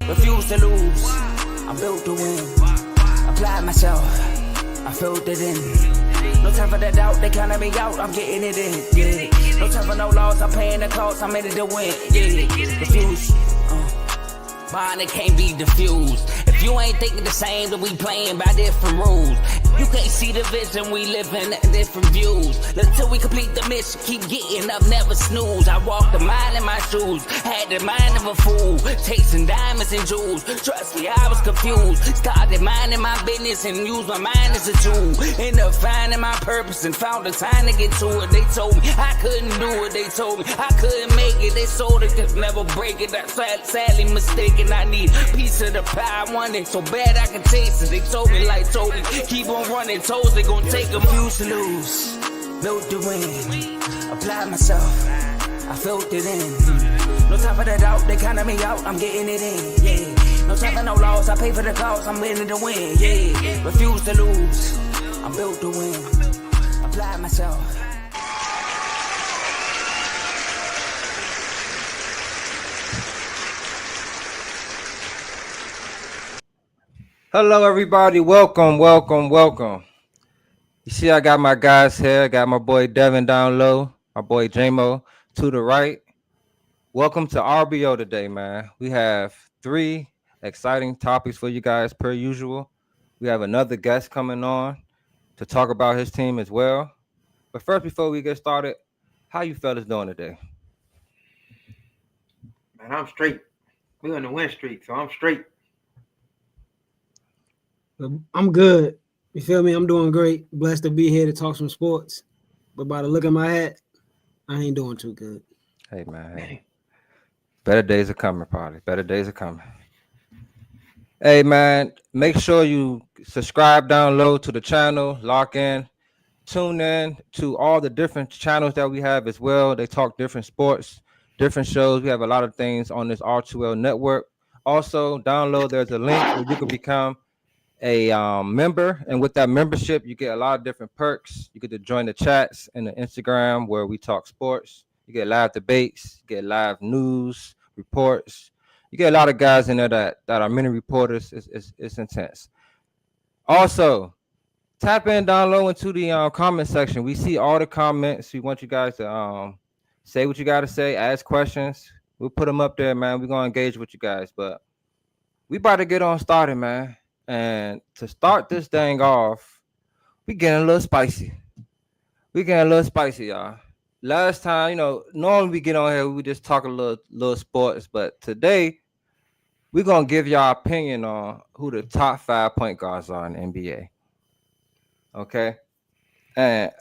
refuse to lose. I'm built to win. Apply myself, I filled it in. No time for the doubt, they counting me out, I'm getting it in. Yeah. No time for no loss, I'm paying the cost, I'm in it to win. Yeah. Refuse. Mine, it can't be diffused. If you ain't thinking the same, then we playing by different rules. You can't see the vision, we living in different views. Until we complete the mission, keep getting up, never snooze. I walked a mile in my shoes, had the mind of a fool, chasing diamonds and jewels. Trust me, I was confused. Started minding my business and used my mind as a tool. Ended up finding my purpose and found the time to get to it. They told me I couldn't do it, they told me I couldn't make it. They sold it, could never break it. That's sadly mistaken. I need a piece of the pie, I want it so bad I can taste it. They told me like told me, keep on running toes, they gon' take them. Used to lose, built to win. Apply myself, I filled it in. No time for the doubt, they counting me out, I'm getting it in. Yeah, no time for no loss, I pay for the cost, I'm winning to win. Yeah, refuse to lose, I'm built to win. Apply myself. Hello, everybody. Welcome. You see, I got my guys here. I got my boy Devin down low, my boy J-Mo to the right. Welcome to RBO today, man. We have 3 exciting topics for you guys per usual. We have another guest coming on to talk about his team as well. But first, before we get started, how you fellas doing today? Man, I'm straight. We're on the win streak, so I'm straight. I'm good. You feel me? I'm doing great. Blessed to be here to talk some sports. But by the look of my hat, I ain't doing too good. Hey, man. Hey. Better days are coming, probably. Better days are coming. Hey, man, make sure you subscribe down low to the channel, lock in, tune in to all the different channels that we have as well. They talk different sports, different shows. We have a lot of things on this R2L network. Also, download, there's a link where you can become a member, and with that membership you get a lot of different perks. You get to join the chats and the Instagram where we talk sports. You get live debates, you get live news reports. You get a lot of guys in there that are mini reporters. It's intense. Also, tap in down low into the comment section. We see all the comments. We want you guys to say what you got to say, ask questions. We'll put them up there, man. We're gonna engage with you guys, but we about to get on started, man. And to start this thing off, we getting a little spicy. Y'all. Last time, normally we get on here, we just talk a little sports, but today we're gonna give y'all opinion on who the top 5 point guards are in the NBA. Okay, and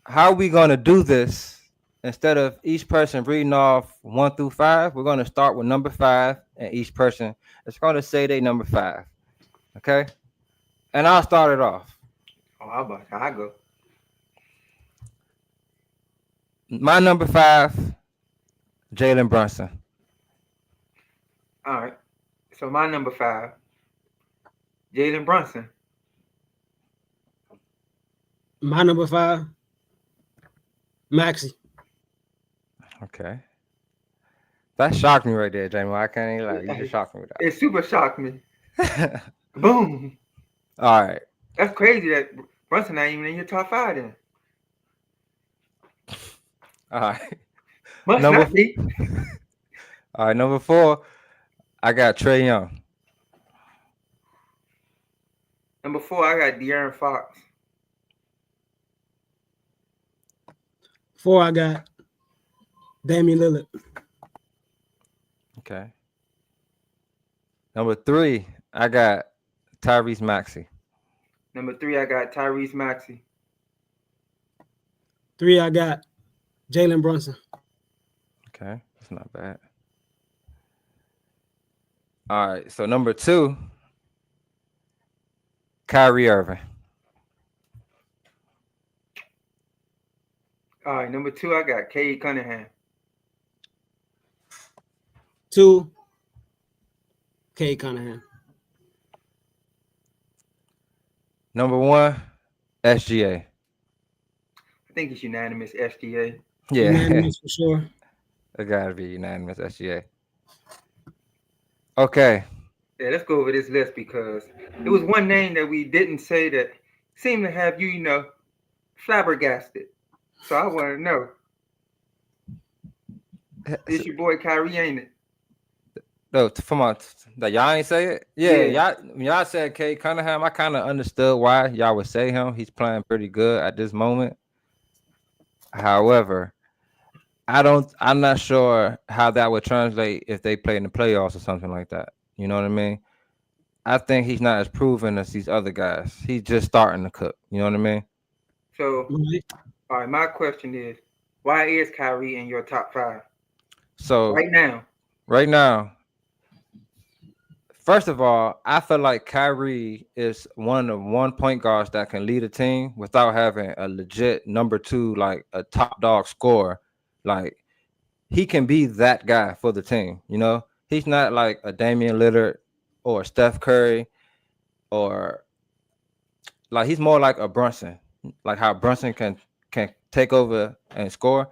how we gonna do this? Instead of each person reading off 1 through 5, we're gonna start with number 5, and each person is gonna say they number 5. Okay, and I'll start it off. Oh, how about I go? My number 5, Jalen Brunson. All right. So my number 5, Jalen Brunson. My number 5, Maxey. Okay. That shocked me right there, Jamie. I can't even lie. You just shocked me with that. It super shocked me. Boom. All right. That's crazy that Brunson not even in your top 5 then. All right. Must not be. All right, number 4, I got Trae Young. Number 4, I got De'Aaron Fox. 4, I got Damian Lillard. Okay. Number 3, I got Tyrese Maxey. Number 3, I got Tyrese Maxey. 3, I got Jalen Brunson. Okay, that's not bad. All right, so number 2, Kyrie Irving. All right, number 2, I got Cade Cunningham. 2, Cade Cunningham. Number 1, SGA. I think it's unanimous, SGA. Yeah, Unanimous for sure. It gotta be unanimous, SGA. Okay, Yeah, let's go over this list because it was one name that we didn't say that seemed to have you, flabbergasted. So I want to know. It's your boy Kyrie, ain't it? No, from my that y'all ain't say it. Yeah, Yeah. y'all said Kate Cunningham. I kind of understood why y'all would say him. He's playing pretty good at this moment. However, I'm not sure how that would translate if they play in the playoffs or something like that. You know what I mean? I think he's not as proven as these other guys. He's just starting to cook. You know what I mean? So, all right, my question is, why is Kyrie in your top 5 So right now? right now, first of all, I feel like Kyrie is one of one point guards that can lead a team without having a legit number 2, like a top dog scorer. Like he can be that guy for the team. You know, he's not like a Damian Lillard or Steph Curry or like he's more like a Brunson, like how Brunson can take over and score.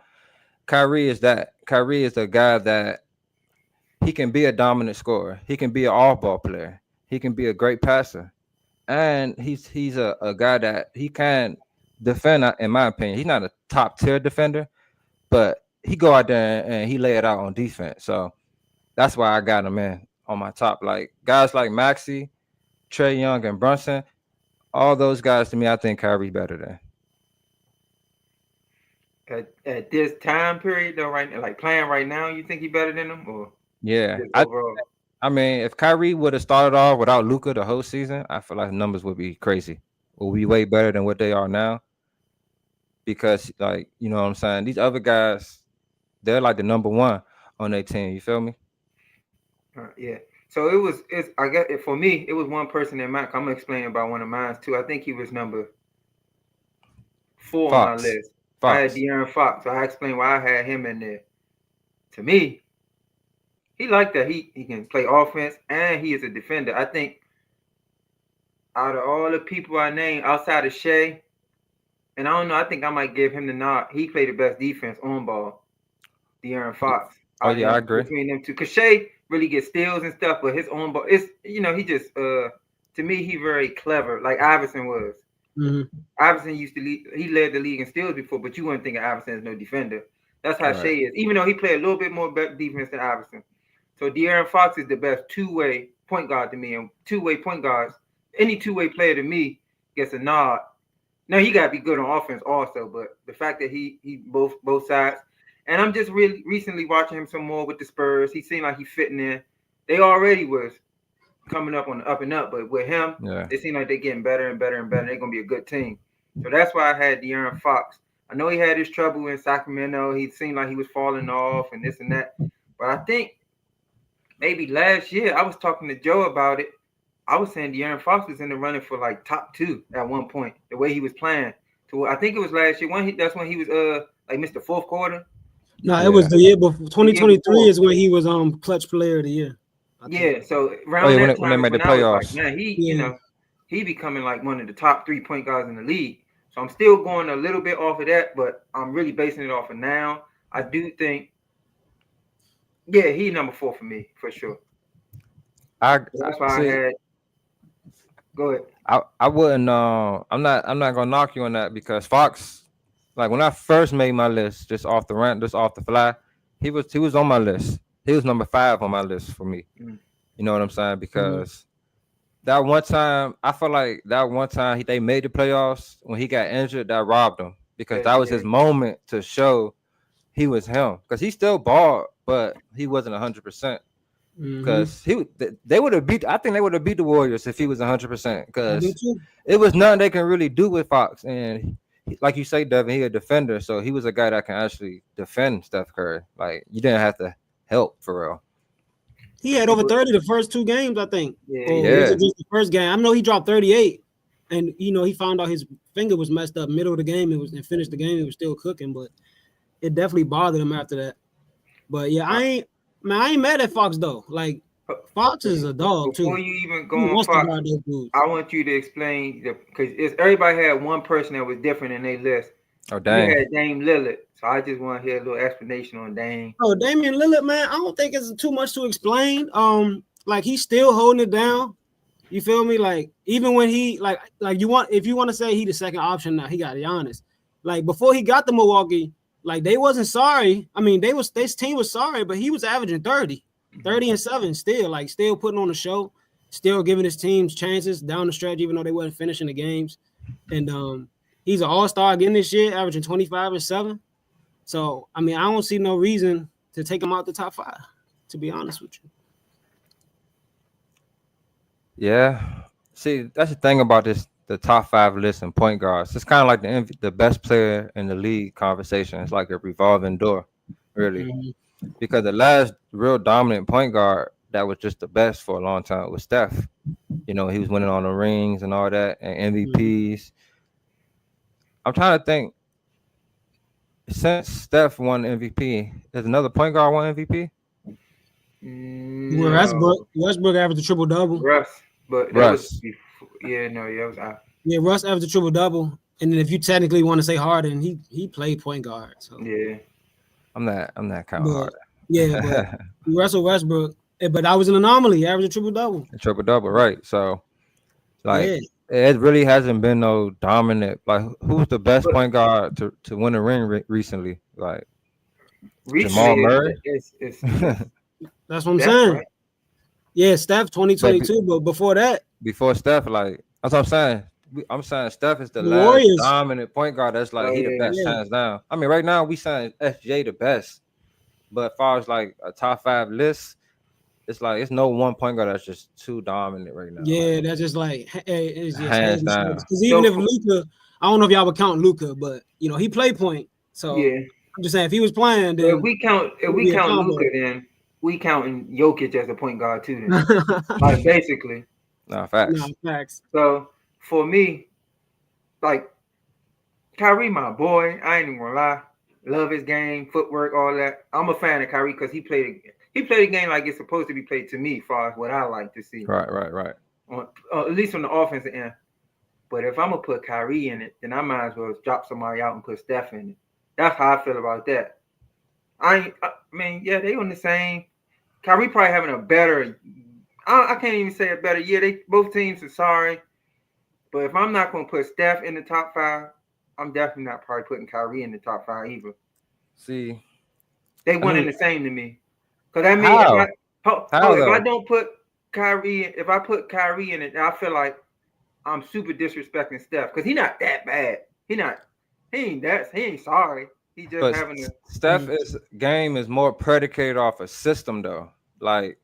Kyrie is that. Kyrie is the guy that he can be a dominant scorer. He can be an all-ball player. He can be a great passer, and he's a guy that he can defend. In my opinion, he's not a top tier defender, but he go out there and he lay it out on defense. So that's why I got him in on my top. Like guys like Maxey, Trey Young, and Brunson, all those guys to me, I think Kyrie's better than. At this time period, though, right now, like playing right now, you think he better than him, or Yeah, just overall? I mean, if Kyrie would have started off without Luka the whole season, I feel like the numbers would be crazy. Would be way better than what they are now. Because, like, you know what I'm saying? These other guys, they're like the number 1 on their team. You feel me? Yeah. So it's I guess for me, it was one person in mind. I'm gonna explain about one of mine too. I think he was number 4 on my Fox. list. I had Fox. De'Aaron Fox. So I explained why I had him in there. To me, he like that. He can play offense and he is a defender. I think out of all the people I named outside of Shea, and I don't know, I think I might give him the nod. He played the best defense on ball. De'Aaron Fox. Oh yeah, I agree. Between them two, cause Shea really gets steals and stuff, but his own ball, it's he just to me he very clever, like Iverson was. Mm-hmm. Iverson used to lead, he led the league in steals before, but you wouldn't think of Iverson as no defender. That's how Right. Shea is, even though he played a little bit more defense than Iverson. So De'Aaron Fox is the best two-way point guard to me, and two-way point guards, any two-way player to me gets a nod. Now he got to be good on offense also, but the fact that he both sides, and I'm just really recently watching him some more with the Spurs. He seemed like he's fitting in. They already was coming up on the up and up, but with him, it seemed like they're getting better and better and better. They're gonna be a good team. So that's why I had De'Aaron Fox. I know he had his trouble in Sacramento. He seemed like he was falling off and this and that, but I think maybe last year I was talking to Joe about it. I was saying De'Aaron Fox was in the running for like top 2 at one point. The way he was playing, to I think it was last year. That's when he was like Mr. Fourth Quarter. No, it was the year before. 2023 is when he was clutch player of the year. Yeah, so around that time when they made the playoffs, man, he becoming like one of the top 3 point guards in the league. So I'm still going a little bit off of that, but I'm really basing it off of now. I do think, yeah, he number 4 for me for sure. That's why I had. Go ahead. I wouldn't. I'm not gonna knock you on that because Fox, like when I first made my list, just off the fly, he was on my list. He was number 5 on my list for me. Mm-hmm. You know what I'm saying? Because that one time, I feel like that one time they made the playoffs when he got injured, that robbed him because that was his moment to show he was him. Because he still balled, but he wasn't 100%. Because they would have beat. I think they would have beat the Warriors if he was 100%. Because it was nothing they can really do with Fox, and like you say, Devin, he a defender, so he was a guy that can actually defend Steph Curry. Like you didn't have to help for real. He had over 30 the first 2 games, I think. Yeah. Just the first game. I know he dropped 38, and he found out his finger was messed up middle of the game. And finished the game. It was still cooking, but it definitely bothered him after that. But yeah, I ain't mad at Fox though. Like Fox is a dog too. Before you even go on Fox, I want you to explain because everybody had one person that was different in their list. Oh, dang. You had Dame Lillard, so I just want to hear a little explanation on Dame. Oh, Damian Lillard, man, I don't think it's too much to explain. like he's still holding it down. You feel me? Like even when he like you want if you want to say he the second option now, he got Giannis. Like before he got to Milwaukee, like they wasn't sorry. I mean, this team was sorry, but he was averaging 30 and 7 still, like still putting on a show, still giving his teams chances down the stretch, even though they wasn't finishing the games. And he's an all-star again this year, averaging 25 and 7. So I mean, I don't see no reason to take him out the top 5, to be honest with you. Yeah. See, that's the thing about the top 5 list and point guards. It's kind of like the best player in the league conversation. It's like a revolving door, really. Mm-hmm. Because the last real dominant point guard that was just the best for a long time was Steph. You know, he was winning on the rings and all that and MVPs. I'm trying to think. Since Steph won MVP, has another point guard won MVP? No. Westbrook averaged a triple double. Russ, but that was before, that was out. Yeah, Russ averaged a triple double, and then if you technically want to say Harden, he played point guard. So yeah, I'm not counting Harden. Yeah, but Russell Westbrook, but I was an anomaly. He averaged a triple double. A triple double, right? So, like, it really hasn't been no dominant. Like, who's the best point guard to win a ring recently? Like, Jamal Murray. It's that's what I'm saying. Right? Yeah, Steph 2022, but before that, before Steph, like that's what I'm saying. I'm saying Steph is the last dominant point guard. That's like he the best hands down. I mean, right now we saying SJ the best, but as far as like a top 5 list, it's like it's no one point guard that's just too dominant right now. Yeah, like, that's just like it's just hands down. Because even if Luka, I don't know if y'all would count Luka, but you know he played point. So yeah, I'm just saying if he was playing, then if we count Luka, then we counting Jokic as a point guard too. Then like basically, no facts. So for me, like Kyrie, my boy, I ain't even gonna lie, love his game, footwork, all that. I'm a fan of Kyrie because he played a game like it's supposed to be played to me, as far as what I like to see. Right. On, at least on the offensive end. But if I'm gonna put Kyrie in it, then I might as well drop somebody out and put Steph in it. That's how I feel about that. I mean, yeah, they on the same. Kyrie probably having a better. I can't even say a better year. They both teams are sorry, but if I'm not gonna put Steph in the top 5, I'm definitely not probably putting Kyrie in the top 5 either. See, they one in the same to me. Because I mean, if I don't put Kyrie, if I put Kyrie in it, I feel like I'm super disrespecting Steph because he's not that bad. He ain't sorry. He just having a Steph game is more predicated off a system though. Like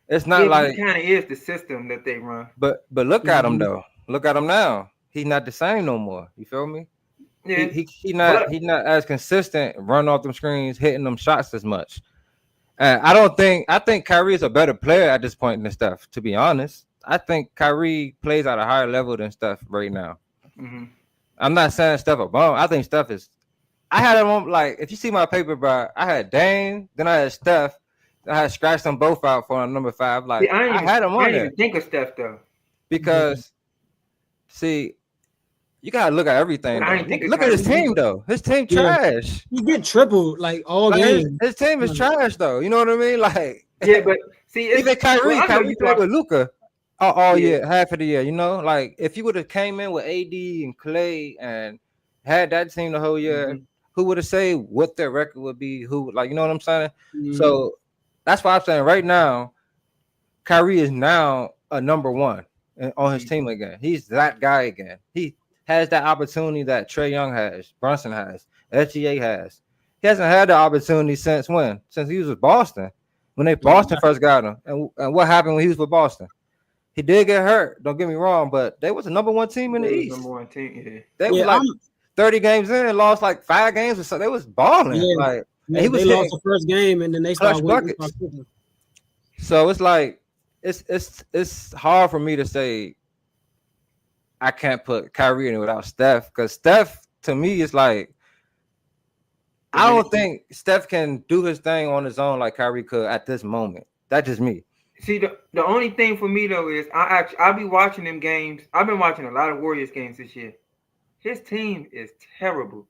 it's not like it kind of is the system that they run. But look at him though. Look at him now. He's not the same no more. You feel me? Yeah. He's not as consistent running off them screens, hitting them shots as much. I think Kyrie is a better player at this point than Steph, to be honest. I think Kyrie plays at a higher level than Steph right now. Mm-hmm. I'm not saying Steph a bum. I think Steph is. I had him on, like, if you see my paper, bro, I had Dame, then I had Steph. I had scratched them both out for number 5. Like, I had him on there. I didn't even think of Steph, though. Because, see, you got to look at everything. Look at his team, though. His team trash. You get triple, like, all games. His team is trash, though. You know what I mean? Like, yeah, but, see, even Kyrie played with Luka all year, half of the year, you know? Like, if you would have came in with AD and Clay and had that team the whole year, who would have said what their record would be? Who, like, you know what I'm saying? Mm-hmm. So that's why I'm saying right now, Kyrie is now a number 1 on his team again. He's that guy again. He has that opportunity that Trae Young has, Brunson has, SGA has. He hasn't had the opportunity since when? Since he was with Boston. When Boston first got him. And what happened when he was with Boston? He did get hurt. Don't get me wrong, but they was a number 1 team in the East. Number 1 team, yeah. They were like 30 games in and lost like 5 games or so. They was balling. Yeah. Like they lost the first game and then they started winning. So it's like it's hard for me to say I can't put Kyrie in without Steph, because Steph to me is like I don't think Steph can do his thing on his own like Kyrie could at this moment. That's just me. See, the only thing for me though is I'll be watching them games. I've been watching a lot of Warriors games this year. His team is terrible.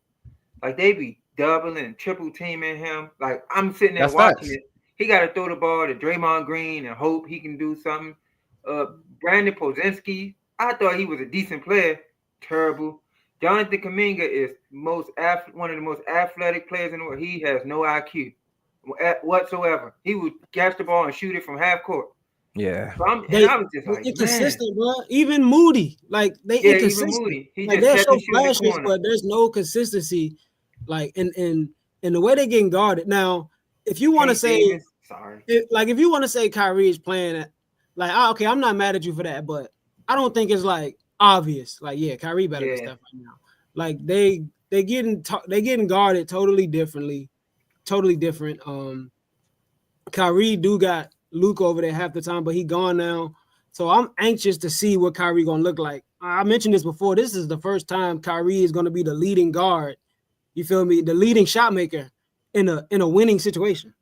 Like they be doubling and triple teaming him. Like I'm sitting there watching it, He got to throw the ball to Draymond Green and hope he can do something. Brandon Pozinski, I thought he was a decent player. Terrible. Jonathan Kuminga is one of the most athletic players in the world. He has no IQ whatsoever. He would catch the ball and shoot it from half court. Yeah. So I was just like, inconsistent, bro. Even Moody, like they inconsistent. Even Moody. He like just they're so catch and shoot in the flashes, corner. but there's no consistency. Like in the way they're getting guarded. Now, if you want to say, if you want to say Kyrie is playing, like okay, I'm not mad at you for that, but I don't think it's like obvious. Like Kyrie better than Steph right now. Like they getting guarded totally different. Kyrie do got Luke over there half the time, but he gone now. So I'm anxious to see what Kyrie gonna look like. I mentioned this before. This is the first time Kyrie is gonna be the leading guard. You feel me? The leading shot maker in a winning situation.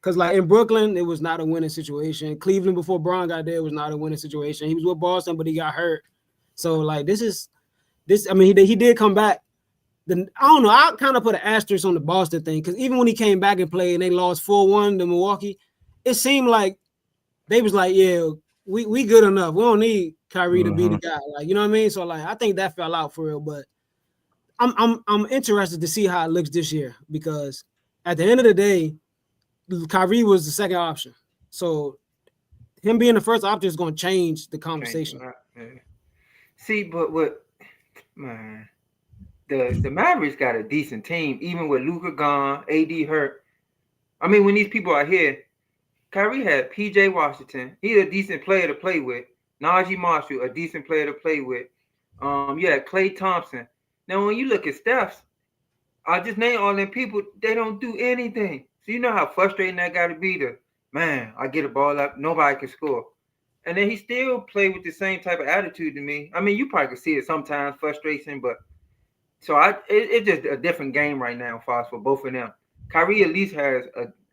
Because like in Brooklyn, it was not a winning situation. Cleveland before Bron got there was not a winning situation. He was with Boston, but he got hurt. So like this. I mean, he did come back. I don't know. I kind of put an asterisk on the Boston thing because even when he came back and played and they lost 4-1 to Milwaukee, it seemed like they was like, yeah, we good enough. We don't need Kyrie to be the guy. Like, you know what I mean? So like, I think that fell out for real. But I'm interested to see how it looks this year because at the end of the day, Kyrie was the second option. So him being the first option is going to change the conversation. See, but what, man, the Mavericks got a decent team, even with Luka gone, AD hurt. I mean, when these people are here, Kyrie had PJ Washington. He's a decent player to play with. Najee Marshall, a decent player to play with. You had Klay Thompson. Now, when you look at Steph's, I just name all them people, they don't do anything. So you know how frustrating that got to be man, I get a ball up, nobody can score. And then he still played with the same type of attitude to me. I mean, you probably could see it sometimes, frustration, but so it's just a different game right now for both of them. Kyrie at least has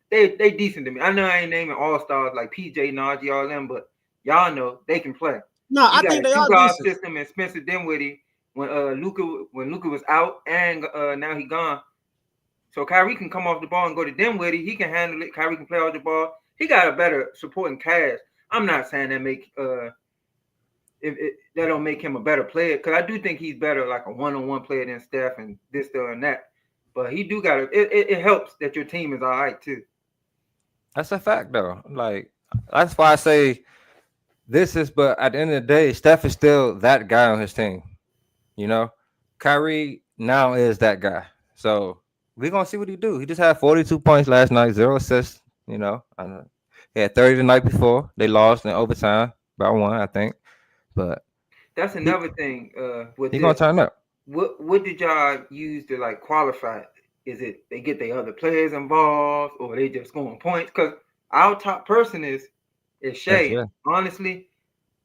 they decent to me. I know I ain't naming all-stars like PJ, Najee, all them, but y'all know they can play. No, I think they are decent. System and Spencer Dinwiddie when Luka was out and now he gone. So Kyrie can come off the ball and go to Dinwiddie. He can handle it. Kyrie can play off the ball. He got a better supporting cast. I'm not saying that that don't make him a better player because I do think he's better like a one-on-one player than Steph and this, that, and that. But he do got it helps that your team is all right too. That's a fact though. Like that's why I say but at the end of the day, Steph is still that guy on his team. You know, Kyrie now is that guy. So we're gonna see what he do. He just had 42 points last night, 0 assists. You know, he had 30 the night before. They lost in overtime by 1, I think. But that's another thing. He's gonna turn up. What did y'all use to like qualify? Is it they get their other players involved, or they just scoring points? Because our top person is Shea. Yeah. Honestly,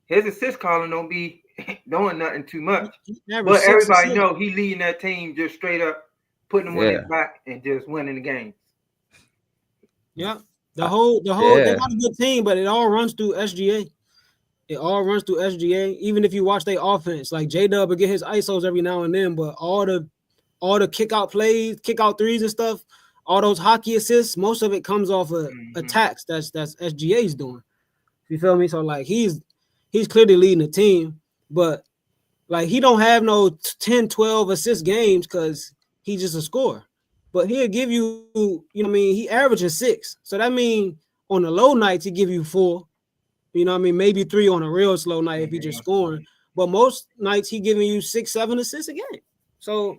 his assist calling don't be doing nothing too much. But everybody know he leading that team just straight up, putting them on his back and just winning the game. Yeah, the whole they got a good team, but it all runs through SGA. It all runs through SGA. Even if you watch their offense, like J-Dub will get his ISOs every now and then, but all the kick out plays, kick out threes and stuff, all those hockey assists, most of it comes off of attacks. That's SGA's doing. You feel me? So like he's clearly leading the team, but like he don't have no 10, 12 assist games because he's just a scorer. But he'll give you, you know what I mean? He averages 6. So that means on the low nights he give you 4. You know what I mean? Maybe 3 on a real slow night if he just scoring. But most nights he giving you 6, 7 assists a game. So,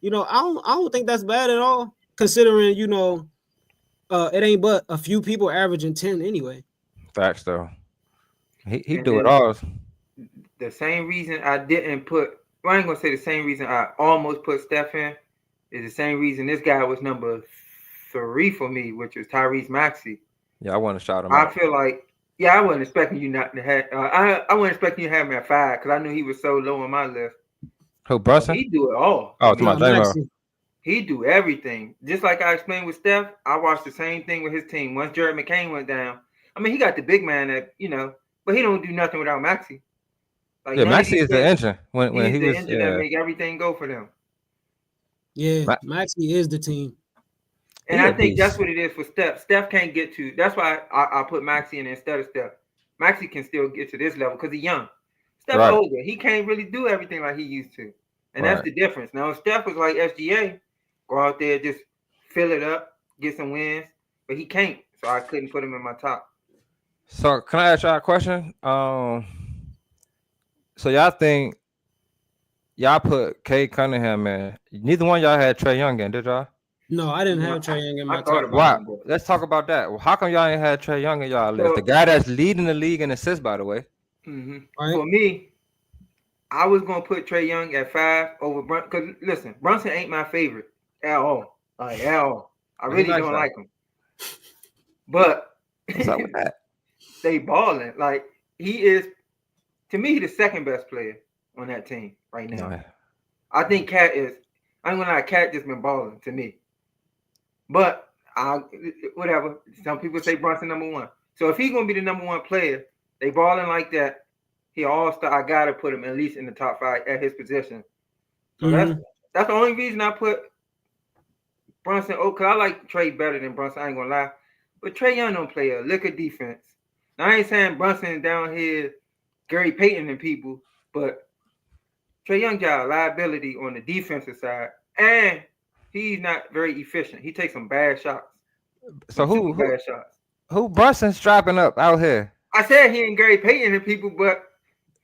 you know, I don't think that's bad at all, considering, you know, it ain't but a few people averaging 10 anyway. Facts though. He do it all. The same reason I didn't put, well, I ain't gonna say the same reason I almost put Steph in is the same reason this guy was number 3 for me, which was Tyrese Maxey. Yeah, I want to shout him out. I feel like, I wasn't expecting you not to have. I wasn't expecting you to have him at 5 because I knew he was so low on my list. Who, Brunson? He do it all. Oh, it's my J-Mo. He do everything. Just like I explained with Steph, I watched the same thing with his team. Once Jared McCain went down, I mean, he got the big man that, you know, but he don't do nothing without Maxey. Like, Maxey is the engine. When he was, engine that make everything go for them. Yeah, Maxey is the team. And He I a think that's beast. what it is for Steph. Steph can't get to. That's why I put Maxey in instead of Steph. Maxey can still get to this level because he's young. Steph Right. older. He can't really do everything like he used to. And that's Right. the difference. Now, if Steph was like SGA, go out there, just fill it up, get some wins. But he can't. So I couldn't put him in my top. So can I ask y'all a question? So y'all think y'all put Kay Cunningham in? Neither one of y'all had Trey Young in, did y'all? No, I didn't have Trae Young in my I thought top. about Why? him, but Let's talk about that. Well, how come y'all ain't had Trey Young in y'all list? So- The guy that's leading the league in assists, by the way. Right? for me, I was gonna put Trey Young at 5 over Brunson. Because listen, Brunson ain't my favorite at all. Like at all. I He really nice don't though. like him. But What's up with that? they balling. Like he is, to me, the second best player on that team right now. Yeah. I think Cat is. I ain't gonna lie, Cat just been balling to me. But whatever. Some people say Brunson number 1. So if he's gonna be the number 1 player, they balling like that. He all-star. I gotta put him at least in the top 5 at his position. So that's the only reason I put Brunson. Oh, cause I like Trey better than Brunson. I ain't gonna lie. But Trey Young don't play a lick of defense. Now I ain't saying Brunson down here, Gary Payton and people, but Trey Young got a liability on the defensive side, and he's not very efficient. He takes some bad shots. So Super bad shots. who Brunson strapping up out here? I said he ain't Gary Payton and people, but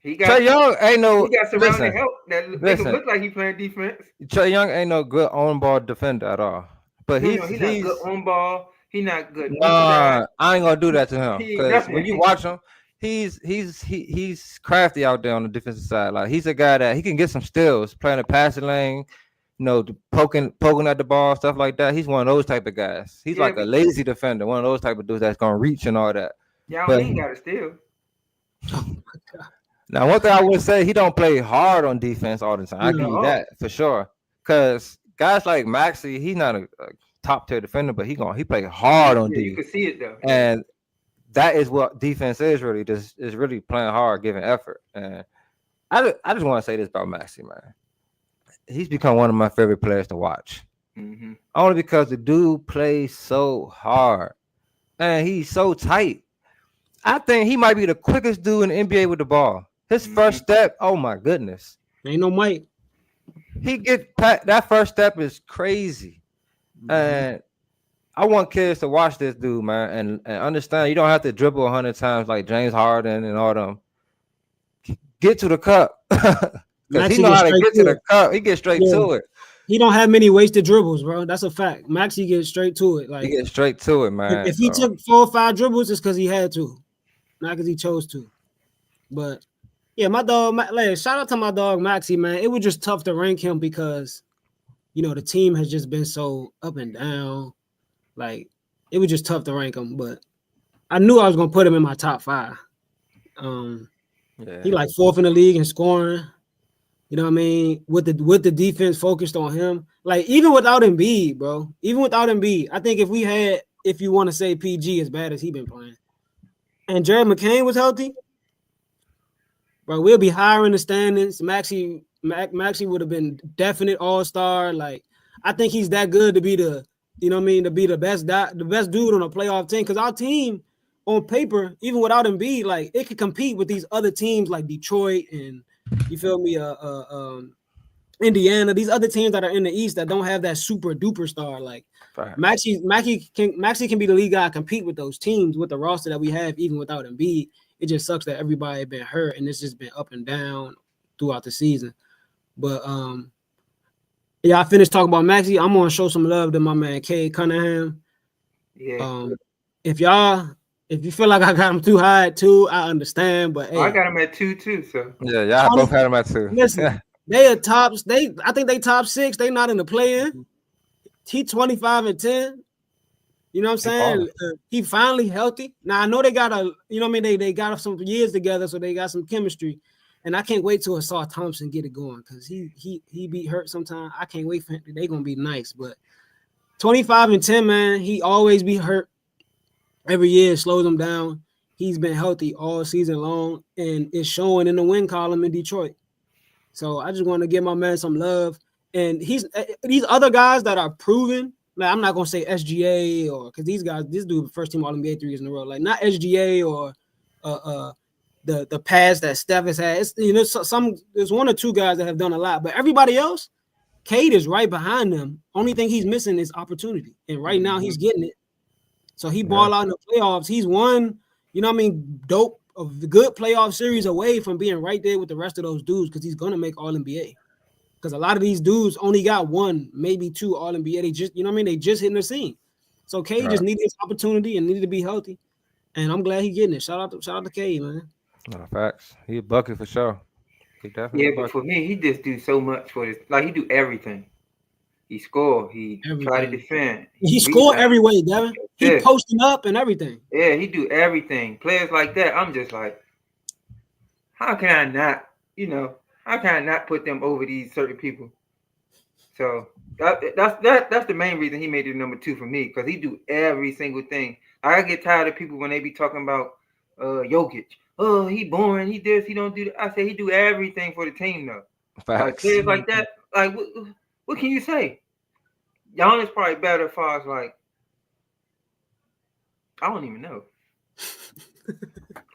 he got Trey Young ain't no. he got surrounding Listen, help that make him listen. look like he playing defense. Trey Young ain't no good on ball defender at all. But No, he's not good on ball. He not good. Nah, I ain't gonna do that to him. He ain't Because when nothing. you watch him, he's crafty out there on the defensive side. Like he's a guy that he can get some steals, playing the passing lane, you know, poking at the ball, stuff like that. He's one of those type of guys. He's Yeah, like a lazy defender, one of those type of dudes that's gonna reach and all that. Y'all But- ain't got to steal. Now, one thing I would say, he don't play hard on defense all the time. I give you No. that for sure. Because guys like Maxey, he's not a top tier defender, but he play hard on Yeah, you D. can see it though. And that is what defense is really. Just is really playing hard, giving effort. And I just want to say this about Maxey, man. He's become one of my favorite players to watch. Mhm. Only because the dude plays so hard. And he's so tight. I think he might be the quickest dude in the NBA with the ball. His first step, oh my goodness. Ain't no Mike. He that first step is crazy. And I want kids to watch this dude, man, and understand you don't have to dribble 100 times like James Harden and all them. Get to the cup. Because he Maxey know gets how to straight get to to it. the cup. He gets straight Yeah. to it. He don't have many wasted dribbles, bro. That's a fact. Maxey gets straight to it. He Like gets straight to it, man. if he took 4 or 5 dribbles, it's because he had to, not because he chose to. But yeah, my dog, like, shout out to my dog Maxey, man. It was just tough to rank him because you know the team has just been so up and down. Like it was just tough to rank him, but I knew I was gonna put him in my top 5. Yeah. He like 4th in the league in scoring. You know what I mean? With the defense focused on him, like even without Embiid, bro. Even without Embiid, I think if you want to say PG as bad as he been playing, and Jared McCain was healthy, bro, we'll be higher in the standings. Maxey would have been definite all-star. Like I think he's that good to be the, you know what I mean, to be the best dude on a playoff team. Because our team on paper, even without Embiid, like it could compete with these other teams like Detroit and you feel me, Indiana, these other teams that are in the East that don't have that super duper star. Like Right. Maxey can be the lead guy, compete with those teams with the roster that we have, even without Embiid. It just sucks that everybody been hurt and it's just been up and down throughout the season. But yeah, I finished talking about Maxey. I'm gonna show some love to my man Kay Cunningham. Yeah. If you feel like I got him too high too, I understand. But hey, I got him at 2 too. So Yeah, y'all both had him at 2. listen, they are tops. I think they top 6. They not in the play-in. He 25 and 10. You know what I'm saying? He finally healthy. Now I know they got you know what I mean. They got some years together, so they got some chemistry. And I can't wait till Asar Thompson get it going because he be hurt sometimes. I can't wait for him. They gonna be nice, but 25 and 10, man. He always be hurt. Every year it slows him down. He's been healthy all season long, and it's showing in the win column in Detroit. So I just want to give my man some love. And these other guys that are proven, Like, I'm not gonna say SGA or because this dude first team All NBA 3 years in a row. Like not SGA or the pass that Steph has had. It's, you know, there's one or two guys that have done a lot, but everybody else, Cade is right behind them. Only thing he's missing is opportunity, and right now he's getting it. So he ball out in the playoffs. He's one, you know what I mean, dope of the good playoff series away from being right there with the rest of those dudes because he's gonna make All NBA. Because a lot of these dudes only got one, maybe two All NBA. They just, you know what I mean, they just hitting the scene. So Cade just needed his opportunity and needed to be healthy. And I'm glad he's getting it. Shout out to Cade, man. No, facts. He a bucket for sure. He definitely but for me, he just do so much for this. Like he do everything. He score. He try to defend. He score every way, Devin. He posting up and everything. Yeah, he do everything. Players like that, I'm just like, how can I not, you know, how can I not put them over these certain people? So that's the main reason he made it number 2 for me, because he do every single thing. I get tired of people when they be talking about Jokic. Oh, he boring. He this. He don't do that. I say he do everything for the team though. Facts. Like players like that. Like what can you say? Giannis probably better as far as like I don't even know.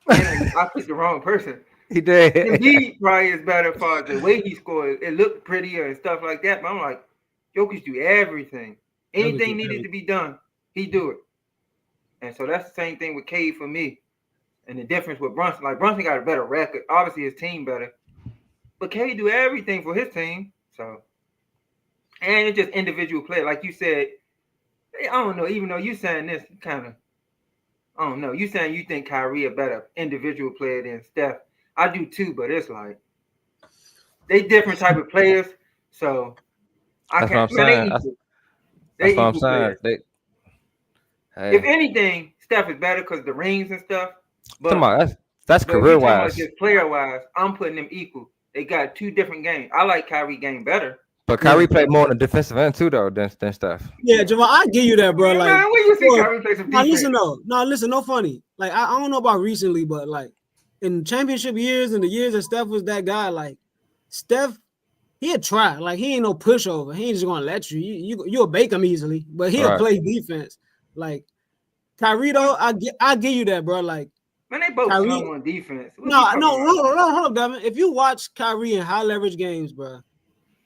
I picked the wrong person. He did. He probably is better as far as the way he scored. It looked prettier and stuff like that. But I'm like, Jokic do everything. Anything needed to be done, he do it. And so that's the same thing with Cade for me. And the difference with Brunson, like Brunson got a better record. Obviously his team better. But Cade do everything for his team. So, and it's just individual play. Like you said, I don't know, even though you saying this kind of, I don't know. You saying you think Kyrie a better individual player than Steph. I do too, but it's like they different type of players. So That's what I'm saying. That's what I'm saying. If anything, Steph is better because the rings and stuff. But come on, that's career wise. Just player wise, I'm putting them equal. They got two different games. I like Kyrie game better. But Kyrie played more on the defensive end too, though, than Steph. Yeah, Jamal, I give you that, bro. Like, man, when you see Kyrie play some defense? Listen, no funny. Like, I don't know about recently, but like in championship years and the years that Steph was that guy, like Steph, he'll try. Like, he ain't no pushover. He ain't just gonna let you. You'll bake him easily, but he'll play defense. Like Kyrie, though, I give you that, bro. Like, man, they both Kyrie on defense. No, hold up, Devin. If you watch Kyrie in high leverage games, bro,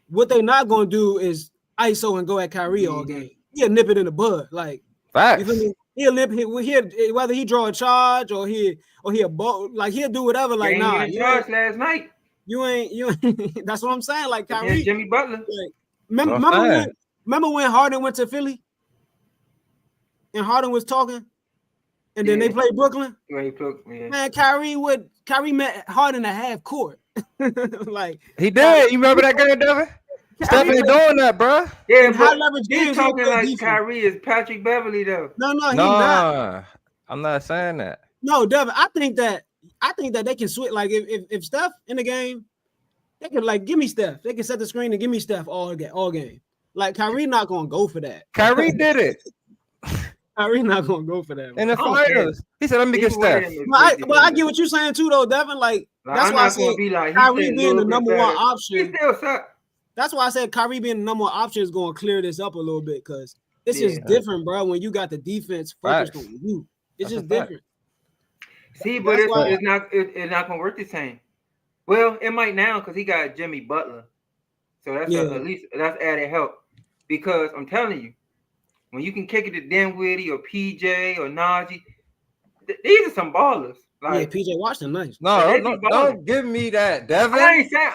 what they not gonna do is ISO and go at Kyrie all game. He'll nip it in the bud. Like, facts. He'll nip it. Whether he draw a charge or he'll bolt, like he'll do whatever. Like, nah, you charged last night. You ain't. That's what I'm saying. Like Kyrie, Jimmy Butler. Like, remember when Harden went to Philly, and Harden was talking. And then they played Brooklyn. Man, Kyrie met Harden at half court. Like he did. You remember that game, Devin? Steph ain't doing that, bro. Yeah, high leverage games. Talking like defense. Kyrie is Patrick Beverly, though. No, he's not. I'm not saying that. No, Devin. I think that they can switch. Like if Steph in the game, they can like give me Steph. They can set the screen and give me Steph all game. Like Kyrie not gonna go for that. Kyrie did it. Kyrie not gonna go for that. In the finals, he said, "Let me get Steph." But I get what you're saying too, though, Devin. Like that's why I said Kyrie being the number one option. That's why I said Kyrie being the number one option is going to clear this up a little bit because it's just different, bro. When you got the defense focused on you, it's just different. See, but it's not going to work the same. Well, it might now because he got Jimmy Butler, so that's at least that's added help. Because I'm telling you, when you can kick it to Dinwiddie or PJ or Najee, these are some ballers. Like, PJ Washington, nice. No, don't give me that, Devin.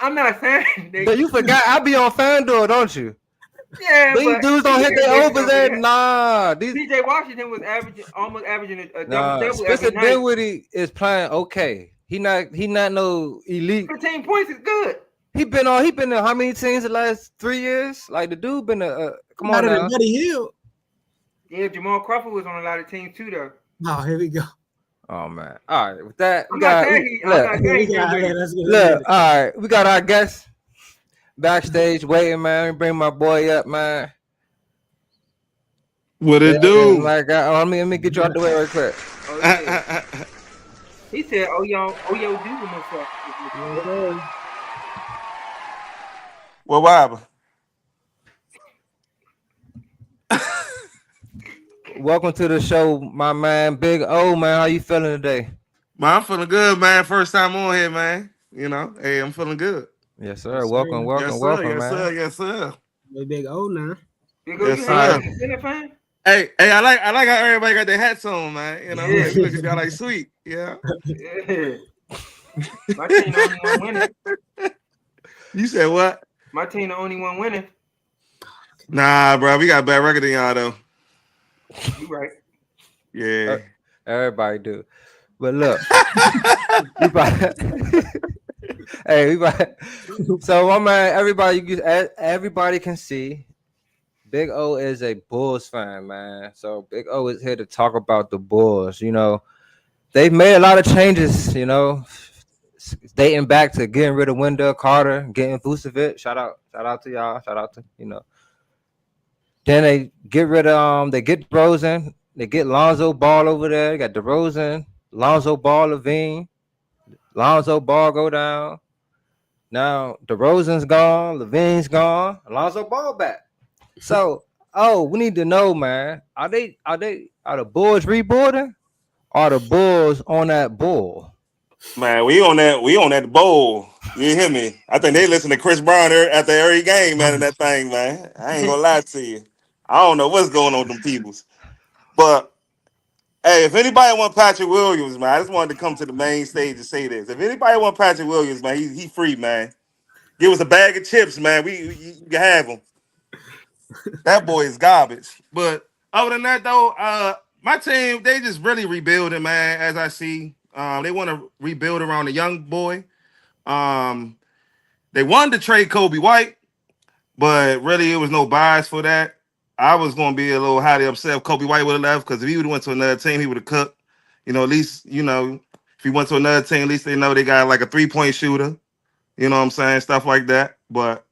I'm not saying. But you forgot I be on FanDuel, don't you? Yeah, these dudes don't hit their overs there. Nah, PJ Washington was almost averaging a double. Spencer Dinwiddie is playing okay. He not no elite. 15 points is good. He been to how many teams the last 3 years? Like the dude been come on now. Yeah, Jamal Crawford was on a lot of teams too, though. Oh, here we go. Oh man! All right, with that, look. All right, we got our guests backstage waiting, man. Let me bring my boy up, man. What it do? Let me get you out the way real quick. Oh, yeah. He said, "Oh yo, do himself." What happened? welcome to the show, my man. Big O, man. How you feeling today? Man, I'm feeling good, man. First time on here, man. You know, hey, I'm feeling good. Yes, sir. Yes, Welcome, sir. welcome, Yes, sir. welcome, Yes, man. sir. Yes, sir. Way big O now. You go, Yes, you sir. ain't been a fan? Hey, I like how everybody got their hats on, man. You know, Yeah. you look at y'all like sweet. Yeah. Yeah. My team the only one winning. You said what? My team the only one winning. Nah, bro, we got a bad record than y'all though. You right. Yeah. Everybody do. But look, we about- hey, we about- so my man, everybody can see Big O is a Bulls fan, man. So Big O is here to talk about the Bulls. You know, they've made a lot of changes, you know, dating back to getting rid of Wendell Carter, getting Vucevic. Shout out to y'all. Shout out to, you know. Then they get rid of they get DeRozan, they get Lonzo Ball over there. You got DeRozan, Lonzo Ball, Levine, Lonzo Ball go down. Now DeRozan's gone, Levine's gone, Lonzo Ball back. So, we need to know, man. Are the Bulls rebuilding? Or the Bulls on that bull? Man, we on that bowl. You hear me? I think they listen to Chris Brown after every game, man, in that thing, man. I ain't gonna lie to you. I don't know what's going on with them peoples. But hey, if anybody want Patrick Williams, man, I just wanted to come to the main stage and say this. If anybody want Patrick Williams, man, he free, man. Give us a bag of chips, man. You can have him. That boy is garbage. But other than that, though, my team, they just really rebuilding, man, as I see. They want to rebuild around the young boy. They wanted to trade Kobe White, but really it was no bias for that. I was going to be a little highly upset if Kobe White would have left, because if he would have went to another team, he would have cooked. You know, at least, you know, if he went to another team, at least they know they got like a 3-point shooter. You know what I'm saying? Stuff like that. But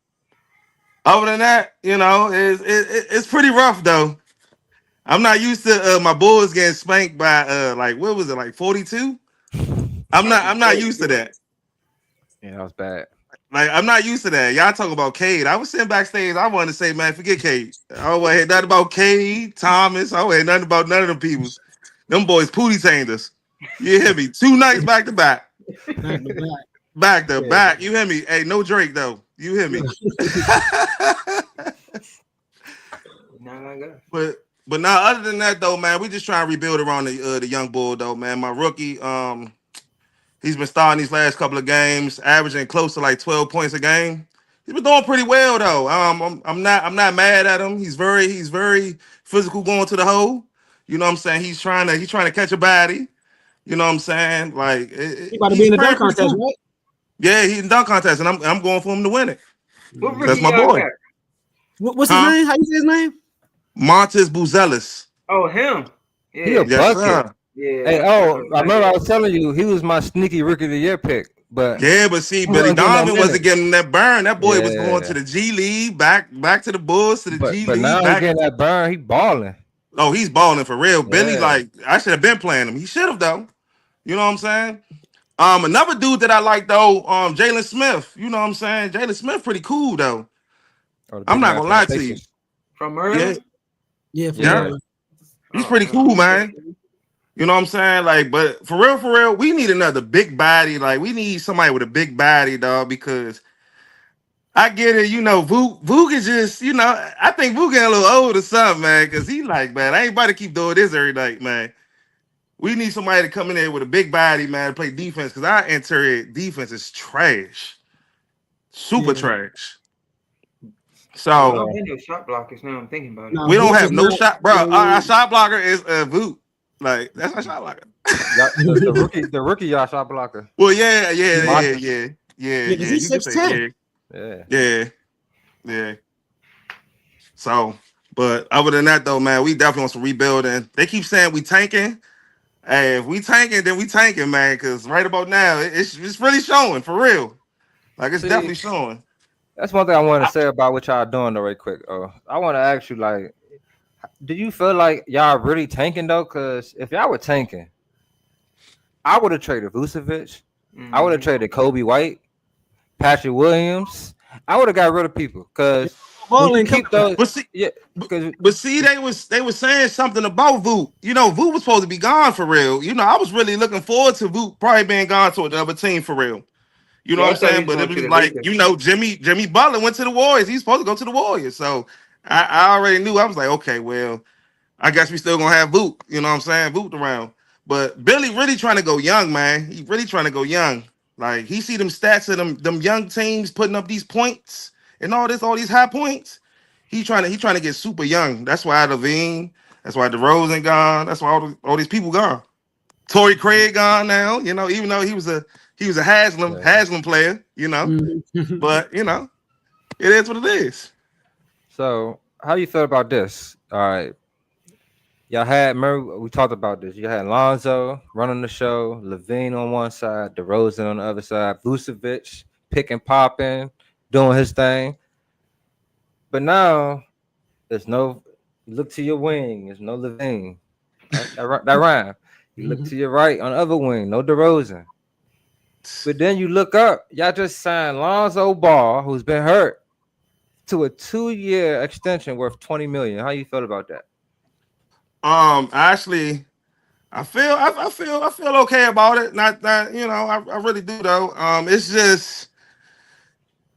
other than that, you know, it's pretty rough, though. I'm not used to my Bulls getting spanked by like, what was it, like 42? I'm not used to that. Yeah, that was bad. Like, I'm not used to that. Y'all talking about Cade. I was sitting backstage. I wanted to say, man, forget Cade. I don't want to hear nothing about Cade, Thomas. I don't want to hear nothing about none of them people. Them boys pootie tamed us. You hear me? 2 nights back to back. Back to back. You hear me? Hey, no Drake, though. You hear me? Not like us. But now, other than that, though, man, we just trying to rebuild around the young bull, though, man. My rookie, he's been starting these last couple of games, averaging close to like 12 points a game. He's been doing pretty well, though. I'm not mad at him. He's very physical going to the hole. You know what I'm saying? He's trying to catch a body. You know what I'm saying? Like, He about to be in the dunk contest, right? Yeah, he's in the dunk contest, and I'm going for him to win it. What That's rookie my y'all boy. got? What's his name? How you say his name? Montes Buzelis. Oh, him. Yeah. He a Yes, bucket. sir. Yeah. Hey, I remember I was telling you he was my sneaky rookie of the year pick, but Yeah, but see, He Billy wasn't getting no Donovan wasn't minutes. getting that burn. That boy was Yeah. going to the G League, back to the Bulls, to the G but League. now back. he getting that burn. He balling. Oh, he's balling for real. Billy, Yeah. like, I should have been playing him. He should have, though. You know what I'm saying? Another dude that I like, though, Jalen Smith. You know what I'm saying? Jalen Smith pretty cool, though. I'm not gonna lie to you. From Maryland? Yeah. Yeah. He's pretty cool, man. You know what I'm saying? Like, but for real, we need another big body. Like, we need somebody with a big body, dog, because I get it, you know, Vuk is just, you know, I think Vuk getting a little old or something, man, because he like, man, I ain't about to keep doing this every night, man. We need somebody to come in there with a big body, man, to play defense, because our interior defense is trash. Super trash. So I don't have no shot blockers now. I'm thinking about it. Nah, we don't Vuk have is no not- shot, bro. Our shot blocker is Vuk. Like, that's our shot blocker. The rookie y'all shot blocker. Well, yeah. Yeah, 'cause he's you can say 6'10". Yeah. So, but other than that, though, man, we definitely want some rebuilding. They keep saying we tanking. Hey, if we tanking, then we tanking, man. Because right about now, it's really showing for real. Like, it's definitely showing. That's one thing I want to say about what y'all doing though, right quick. I want to ask you, like, do you feel like y'all really tanking though? Because if y'all were tanking, I would have traded Vucevic. I would have traded Kobe White, Patrick Williams. I would have got rid of people because falling. keep those, But see, yeah, but, because but see, they was saying something about Voot. You know, Voot was supposed to be gone for real. You know, I was really looking forward to Voot probably being gone to another team for real. You know Yeah, what I I'm thought he saying? was But going it to was the like, Lakers. you know, Jimmy Butler went to the Warriors. He's supposed to go to the Warriors. So I already knew. I was like, okay, well, I guess we still gonna have Voot. You know what I'm saying? Voot around. But Billy really trying to go young, man. He really trying to go young. Like he see them stats of them young teams putting up these points and all these high points. He trying to get super young. That's why Levine. That's why DeRozan gone. That's why all these people gone. Torrey Craig gone now. You know, even though he was a Haslam player. You know, Mhm. but you know, it is what it is. so how you feel about this? All right, y'all had remember we talked about this. You had Lonzo running the show, Levine on one side, DeRozan on the other side, Vucevic pick and popping, doing his thing. But now there's no. You look to your wing. There's no Levine. That rhyme. You look to your right on the other wing. No DeRozan. But then you look up. Y'all just signed Lonzo Ball, who's been hurt, to a 2-year extension worth $20 million. How you feel about that? Actually, I feel okay about it. Not that you know, I really do though. It's just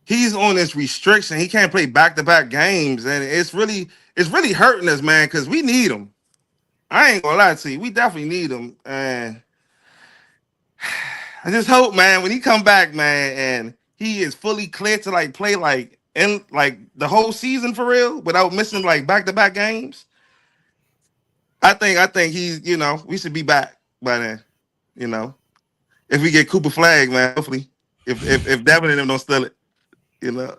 he's on this restriction. He can't play back-to-back games, and it's really hurting us, man, because we need him. I ain't gonna lie to you, we definitely need him, and I just hope, man, when he come back, man, and he is fully clear to like play like in like the whole season for real without missing like back-to-back games. I think he's we should be back by then. You know, if we get Cooper Flag, man, hopefully, if Devin and them don't steal it, you know.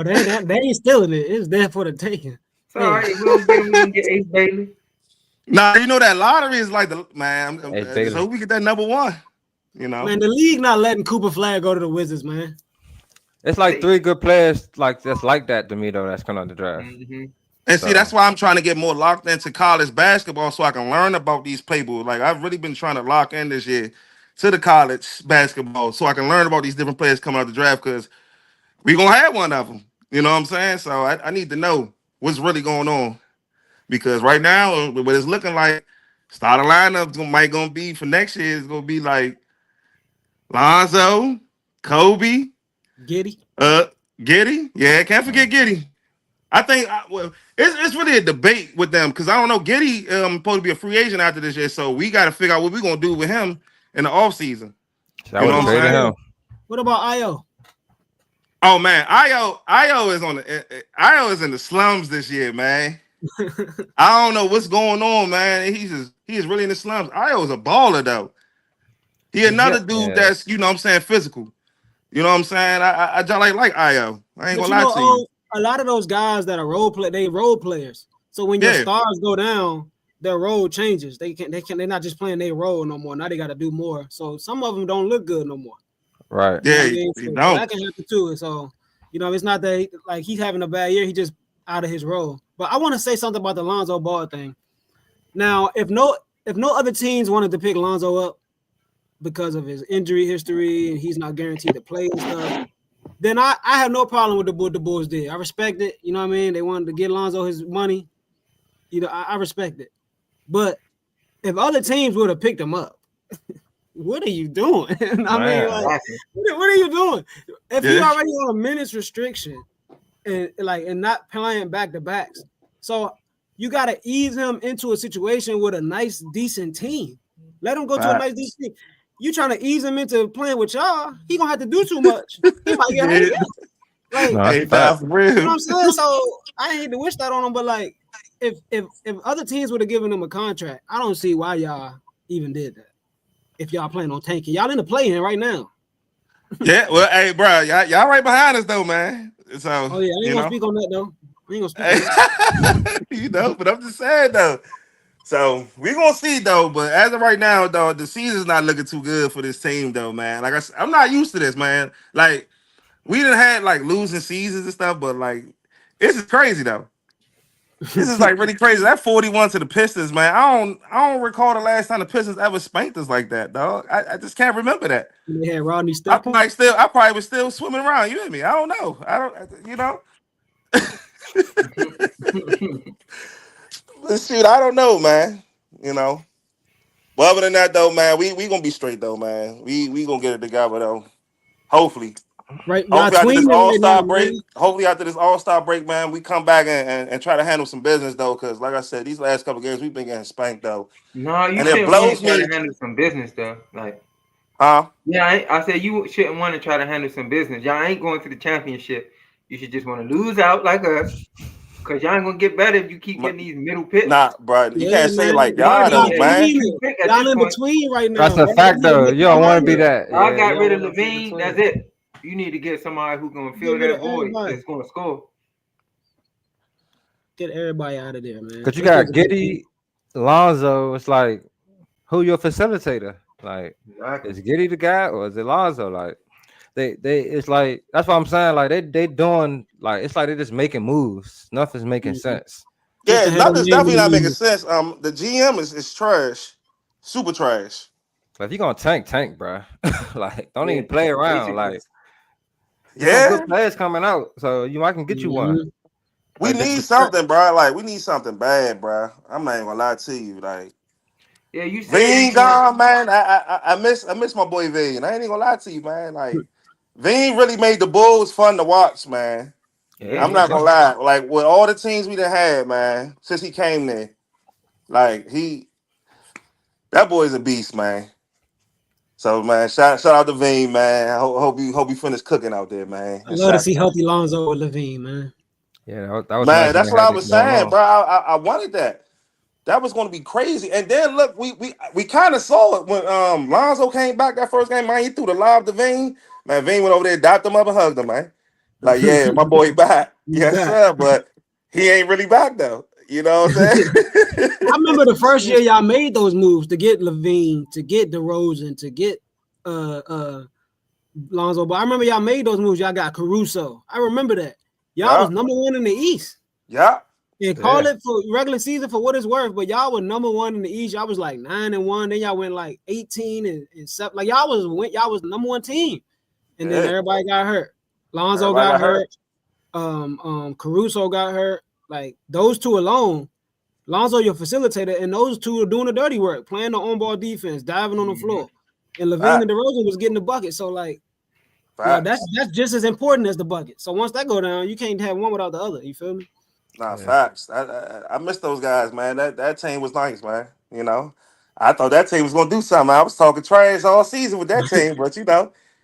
They ain't stealing it. It's there for the taking. It's all right. If we don't get him, we can get Ace Bailey. Nah, you know that lottery is like the man. Hey, I just Bailey. hope we get that number one. You know, Man, the league not letting Cooper Flag go to the Wizards, man. It's like 3 good players like that's like that to me though. That's coming out the draft. Mm-hmm. and So see that's why I'm trying to get more locked into college basketball so I can learn about these people. Like I've really been trying to lock in this year to the college basketball so I can learn about these different players coming out the draft because we gonna have one of them. You know what I'm saying? So I need to know what's really going on because right now, what it's looking like, starting lineup might gonna be for next year is gonna be like Lonzo, Kobe, Giddy. Giddy. Yeah, can't forget Giddy. I think it's really a debate with them because I don't know. Giddy supposed to be a free agent after this year, so we got to figure out what we're gonna do with him in the offseason. I You would know have what I'm traded saying? him. What about Io? Oh man, Io is on the Io is in the slums this year, man. I don't know what's going on, man. He is really in the slums. Io is a baller though. He another dude Yeah. that's you know what I'm saying physical. You know what I'm saying? I just like Io. I ain't But gonna lie to you. a lot of those guys that are role players. So when your Yeah. stars go down, their role changes. They're not just playing their role no more. Now they got to do more. So some of them don't look good no more. Right. You know what Yeah, I mean? you So don't. that can happen too. So it's not that like he's having a bad year. He just out of his role. But I want to say something about the Lonzo Ball thing. Now, if no other teams wanted to pick Lonzo up because of his injury history and he's not guaranteed to play and stuff, then I have no problem with what the Bulls did. I respect it. You know what I mean? They wanted to get Lonzo his money. I respect it. But if other teams would have picked him up, what are you doing? I mean, Man. like, Exactly. what are you doing? If Yeah. you already on a minutes restriction and not playing back to backs, so you got to ease him into a situation with a nice, decent team. Let him go to a nice, decent team. You trying to ease him into playing with y'all? He gonna have to do too much. He might get hurt. Yeah. Like, No, that's Hey, a fact. for real. you know what I'm saying? So I hate to wish that on him, but like, if other teams would have given him a contract, I don't see why y'all even did that. If y'all plan on tanking, y'all in the play-in right now. Yeah, well, hey, bro, y'all right behind us though, man. So, Oh yeah, I ain't you gonna know, speak on that though. I ain't gonna speak on that. you know, but I'm just saying though. So we're gonna see though. But as of right now, though, the season's not looking too good for this team though, man. Like I'm not used to this, man. Like we done had like losing seasons and stuff, but like this is crazy though. This is like really crazy. That 41 to the Pistons, man. I don't recall the last time the Pistons ever spanked us like that, dog. I just can't remember that. They had Rodney I Steppin. probably was still swimming around. You hear me? I don't know. I don't. You know. But shoot, I don't know, man. You know. But other than that, though, man, we gonna be straight, though, man. We gonna get it together, though. Hopefully. Right, y'all Hopefully after this tweening right now, All-Star break, man. man, we come back and try to handle some business, though, because like I said, these last couple games we've been getting spanked, though. No, you And it shouldn't want to blows try me. to handle some business though. Like, Huh? yeah, I said you shouldn't want to try to handle some business. Y'all ain't going to the championship. You should just want to lose out like us, cause y'all ain't gonna get better if you keep getting these middle picks. Nah, bro. You Yeah, can't say it man. like Y'all y'all, though, man. tweening. Pick at Y'all this in point. between right now. That's a Right? fact, though. You don't want to be that. I Yeah, got you rid don't of wanna be Levine. between. That's it. You need to get somebody who's gonna fill Get rid that of void. everybody. That's gonna score. Get everybody out of there, man. Because you Let's got get Giddy, Lonzo. It's like, who your facilitator? Like, Exactly. is Giddy the guy or is it Lonzo? Like, they it's like, that's what I'm saying. Like, they doing, like, it's like they just making moves. Nothing's making sense. Just Yeah, to have a nothing's name definitely in not the making music. sense. The GM is trash. Super trash. But if you gonna tank, bro. Like, don't Yeah, even play around. basically. Like, there's some Yeah. good players coming out, so I can get you one. Mhm. We Like need the something, bro. Like, we need something bad, bro. I'm not even gonna lie to you. Like, Yeah, you said you Veen want. gone, man. I miss my boy Veen. I ain't even gonna lie to you, man. Like, Veen really made the Bulls fun to watch, man. Yeah, Yeah, I'm he not did. gonna lie. Like, with all the teams we done had, man, since he came there, like that boy's a beast, man. So, man, shout out to Veen, man. I hope you finish cooking out there, man. I And love to shot. see healthy Lonzo with Levine, man. yeah, that was Man, nice when that's they what had I it was going saying, on. bro. I wanted that. That was going to be crazy. And then look, we kind of saw it when Lonzo came back that first game. Man, he threw the lob to Veen. Man, Veen went over there, dapped him up, and hugged him, man. Like, yeah, my boy back. He's Yes, back. sir. But he ain't really back though. You know what I'm saying? I remember the first year y'all made those moves to get Levine, to get DeRozan, to get Lonzo. But I remember y'all made those moves. Y'all got Caruso. I remember that. Y'all was Yeah, number one in the East. yeah. And call Yeah. it for regular season for what it's worth, but y'all were number one in the East. Y'all was like 9-1. Then y'all went like 18 and 7. Like y'all was number one team. And then Yeah. everybody got hurt. Lonzo Everybody got got hurt. hurt. Caruso got hurt. Like those two alone, Lonzo your facilitator, and those two are doing the dirty work, playing the on-ball defense, diving on the floor. And Levine and Facts. DeRozan was getting the bucket. So like, yeah, Facts. that's just as important as the bucket. So once that go down, you can't have one without the other. You feel me? Nah, Yeah. facts. I miss those guys, man. That team was nice, man. You know, I thought that team was gonna do something. I was talking trash all season with that team, but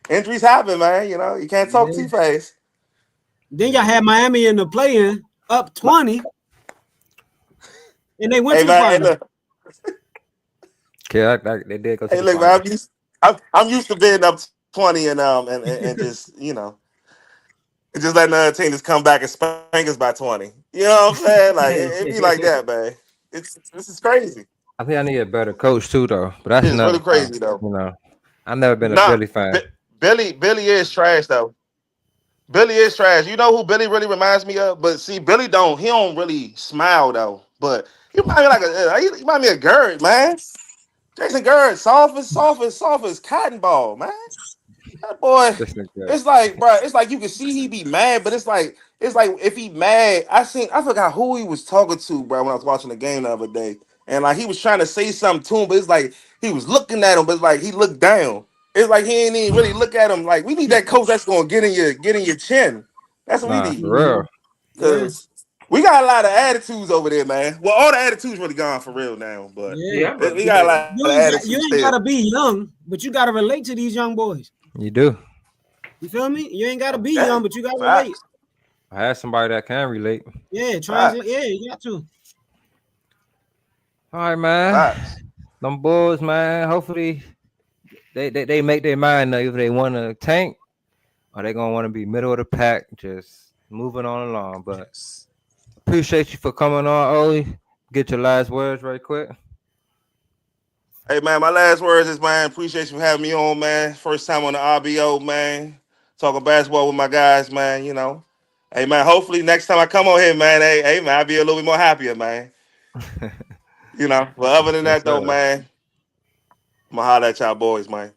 injuries happen, man. You know, you can't talk Yeah. too fast. Then y'all had Miami in the play-in up 20, and they went Hey to the man, hey finals. look, Yeah, they did go to hey the look, man. finals. I'm used to being up 20 and just just letting the other team just come back and spank us by 20. You know what I'm saying? Like it be like that, man. This is crazy. I think I need a better coach too, though. But that's It's really another thing. crazy though. I've never been a Nah, Billy fan. Billy is trash though. Billy is trash. You know who Billy really reminds me of? But see, Billy he don't really smile though. But he remind me he remind me of Gerd, man. Jason Gerd, soft as cotton ball, man. That boy, This nigga. it's like, bro, it's like you can see he be mad, but it's like if he mad, I forgot who he was talking to, bro, when I was watching the game the other day. And like he was trying to say something to him, but it's like he was looking at him, but it's like he looked down. It's like he ain't even really look at him. Like we need that coach that's gonna get in your chin. That's what we Nah, need. for real. Yeah, Cause we got a lot of attitudes over there, man. Well, all the attitudes really gone for real now, but yeah. Yeah, I'm about to we get got a that. lot You of you attitudes ain't still. gotta be young, but you gotta relate to these young boys. You do. You feel me? You ain't gotta be Yeah, young, but you gotta relate. facts, I had somebody that can relate. Yeah, translate. facts, Yeah, you got to. All right, man. facts. Them Bulls, man. Hopefully they make their mind up if they want to tank or they gonna want to be middle of the pack, just moving on along. But appreciate you for coming on, Oli. Get your last words right quick. Hey man, my last words is, man, appreciate you for having me on, man. First time on the RBO, man. Talking basketball with my guys, man. Hey man, hopefully next time I come on here, man, hey man, I'll be a little bit more happier, man. But other than Yes, that though, sir. man, I'm gonna holler at y'all boys, man.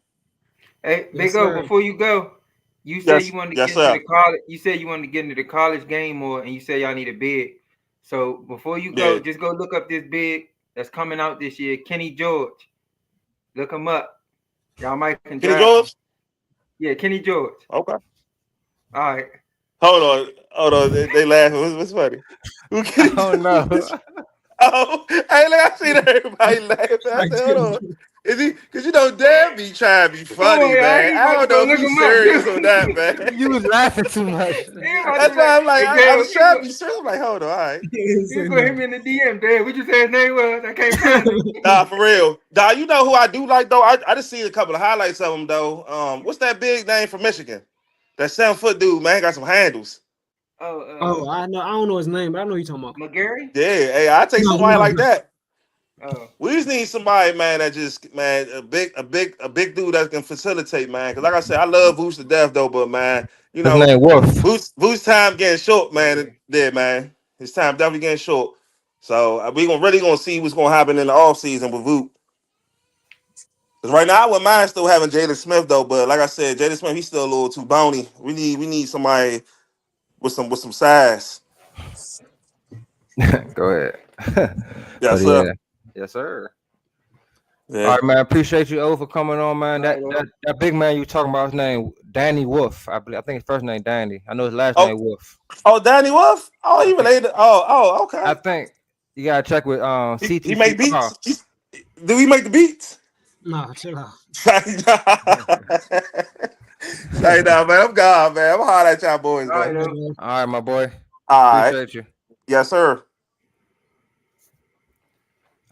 Hey, Yes, Big O, sir. before you go, You said Yes, you wanted to yes, get into sir. the college. You said you wanted to get into the college game more, and you said y'all need a big. So before you go, Yeah. just go look up this big that's coming out this year, Kenny George. Look him up. Y'all might can Kenny draft him. George? Yeah, Kenny George. Okay. All right. Hold on. They laughing. What's funny? Who I Kenny don't know. George? Oh, hey, look, I seen everybody laughing. I said, hold on. Is he? Because you know, Dan be trying to be Come on, funny, y'all. man. He I about to don't go know if look he's him up. serious or not, man. You was laughing too much. He about to That's why I'm like, hey, I Dale, was trying to be serious. I'm like, hold on, all right. you put him in the DM, Dale. What you say his name was? I can't find him. Nah, for real. Nah, you know who I do like though? I just seen a couple of highlights of him though. What's that big name from Michigan? That 7-foot dude, man, he got some handles. Oh, I know. I don't know his name, but I know who you're talking about. McGarry? Yeah, hey, I take somebody like that. Oh. We just need somebody, man, that just, man, a big dude that can facilitate, man. Because like I said, I love Vooch to death though, but man, you His know, name Wolf. Vooch time getting short, man. Yeah. There, man. His time definitely getting short. So we gonna see what's gonna happen in the offseason with Vooch. Because right now, I wouldn't mind still having Jalen Smith though, but like I said, Jalen Smith, he's still a little too bony. We need somebody with some size. Go ahead. But Yes, sir. yeah. Yes, sir. All Yeah. right, man. Appreciate you over coming on, man. All right, That big man you talking about, his name Danny Wolf. I think his first name Danny. I know his last Oh, name Wolf. Danny Wolf? Oh, I he think related. Oh, I okay. think you gotta check with He CTC make Carl. beats. Do he make the beats? Nah, chill out. Hey, nah, man. I'm God, man. I'm hard at y'all boys, All right, man. though. All right, my boy. All right. Appreciate you. Yes, sir.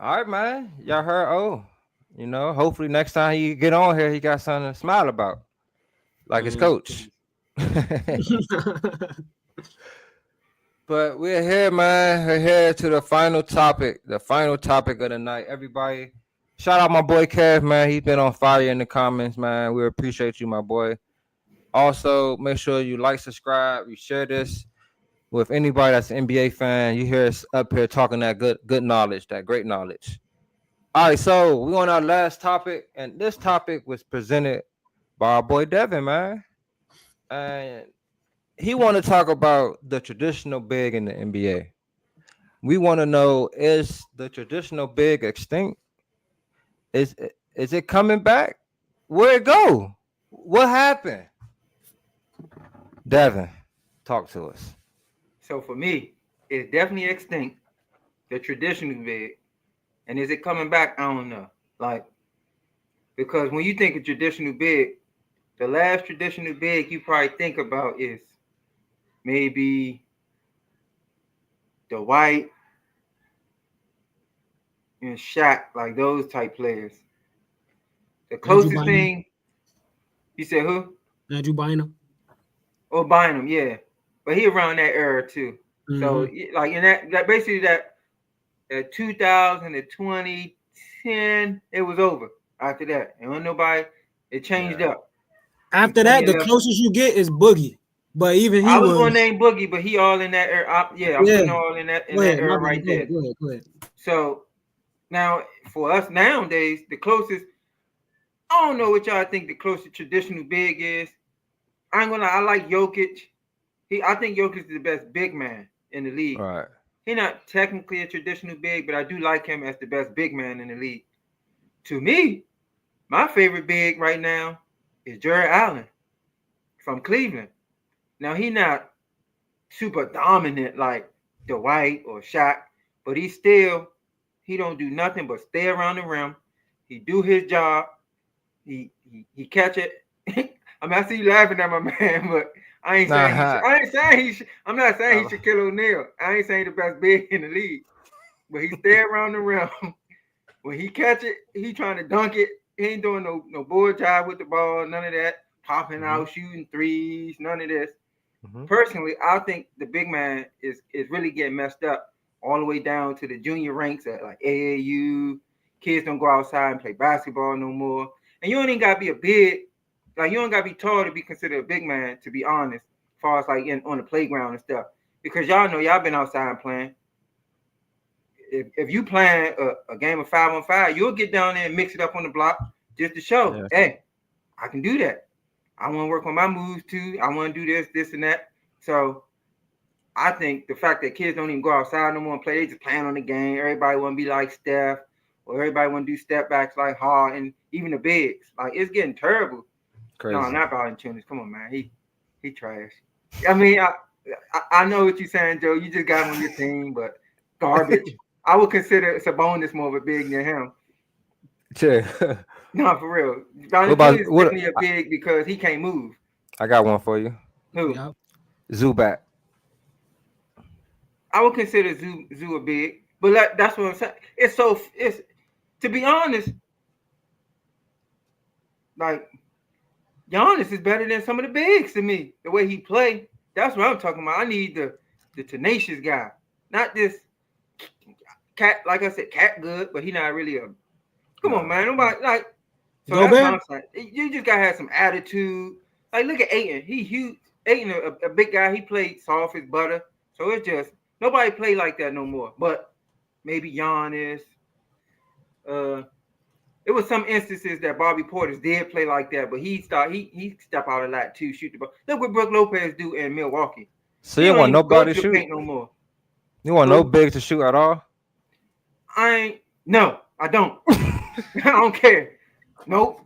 All right, man. Y'all heard? Oh, you know, hopefully next time he get on here, he got something to smile about, like his coach. But we're here, man. We're here to the final topic of the night. Everybody, shout out my boy Kev, man. He's been on fire in the comments, man. We appreciate you, my boy. Also, make sure you like, subscribe, you share this with anybody that's an NBA fan. You hear us up here talking that good knowledge, that great knowledge. All right, so we're on our last topic, and this topic was presented by our boy Devin, man. And he want to talk about the traditional big in the NBA. We want to know, is the traditional big extinct? Is it coming back? Where it go? What happened? Devin, talk to us. So for me, it's definitely extinct. The traditional big. And is it coming back? I don't know. Like, because when you think of traditional big, the last traditional big you probably think about is maybe the White and Shaq, like those type players. The closest thing, you said who? Andrew Bynum. Oh, Bynum, yeah. But he around that era too. Mm-hmm. So like in that basically that 2000 to 2010, it was over after that. And when nobody, it changed up. After that, the closest you get is Boogie. But even I was going to name Boogie, but he all in that era. I'm putting all in that era right there. Go ahead. So now for us nowadays, the closest, I don't know what y'all think the closest traditional big is. I ain't gonna lie, I like Jokic. I think Jokic is the best big man in the league. All right. He's not technically a traditional big, but I do like him as the best big man in the league. To me, my favorite big right now is Jared Allen from Cleveland. Now, he's not super dominant like Dwight or Shaq, but he don't do nothing but stay around the rim. He do his job. He catch it. I mean, I see you laughing at my man, but I ain't saying I'm not saying he should kill O'Neal. I ain't saying the best big in the league, but he stay around the rim. When he catch it, he trying to dunk it. He ain't doing no board job with the ball, none of that. Popping out, shooting threes, none of this. Personally, I think the big man is really getting messed up all the way down to the junior ranks at like AAU. Kids don't go outside and play basketball no more. And you don't even got to be a big, like you don't got to be tall to be considered a big man, to be honest, as far as like on the playground and stuff. Because y'all know y'all been outside playing. If you playing a game of 5-on-5, you'll get down there and mix it up on the block just to show, hey, I can do that. I want to work on my moves too. I want to do this, and that. So I think the fact that kids don't even go outside no more and play, they just playing on the game. Everybody want to be like Steph, or everybody want to do step backs like Hall, and even the bigs. Like, it's getting terrible. Crazy. No, not Valanciunas. Come on, man. He trash. I mean, I know what you're saying, Joe. You just got him on your team, but garbage. I would consider Sabonis more of a big than him. Yeah. No, for real. Valanciunas is definitely a big because he can't move. I got one for you. Who? Yep. Zubac. I would consider Zoo a big, but that's what I'm saying. It's to be honest, like Giannis is better than some of the bigs to me. The way he play, that's what I'm talking about. I need the tenacious guy, not this cat. Like I said, cat good, but he not really a. Come on, man. Nobody like. So that's what I'm saying. You just gotta have some attitude. Like, look at Ayton. He huge. Ayton, a big guy. He played soft as butter. So it's just nobody play like that no more. But maybe Giannis. It was some instances that Bobby Portis did play like that, but he step out a lot too, shoot the ball. Look what Brook Lopez do in Milwaukee. So you want nobody to shoot no more. You want no big to shoot at all? No, I don't. I don't care. Nope.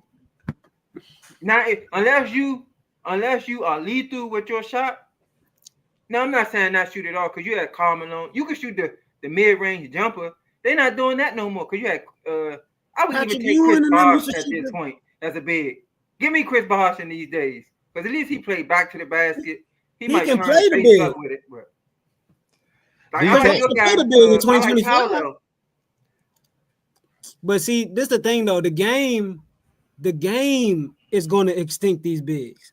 Now, unless you are lethal with your shot. No, I'm not saying not shoot at all because you had Carmelo. You can shoot the mid range jumper. They're not doing that no more because you had. I would even take Chris Bosh at this point as a big. Give me Chris Bosh in these days because at least he played back to the basket. He might can try play to the face big. up with it. But, like, You I can't look play at the big in 2025. like But see, this is the thing though. The game is going to extinct these bigs.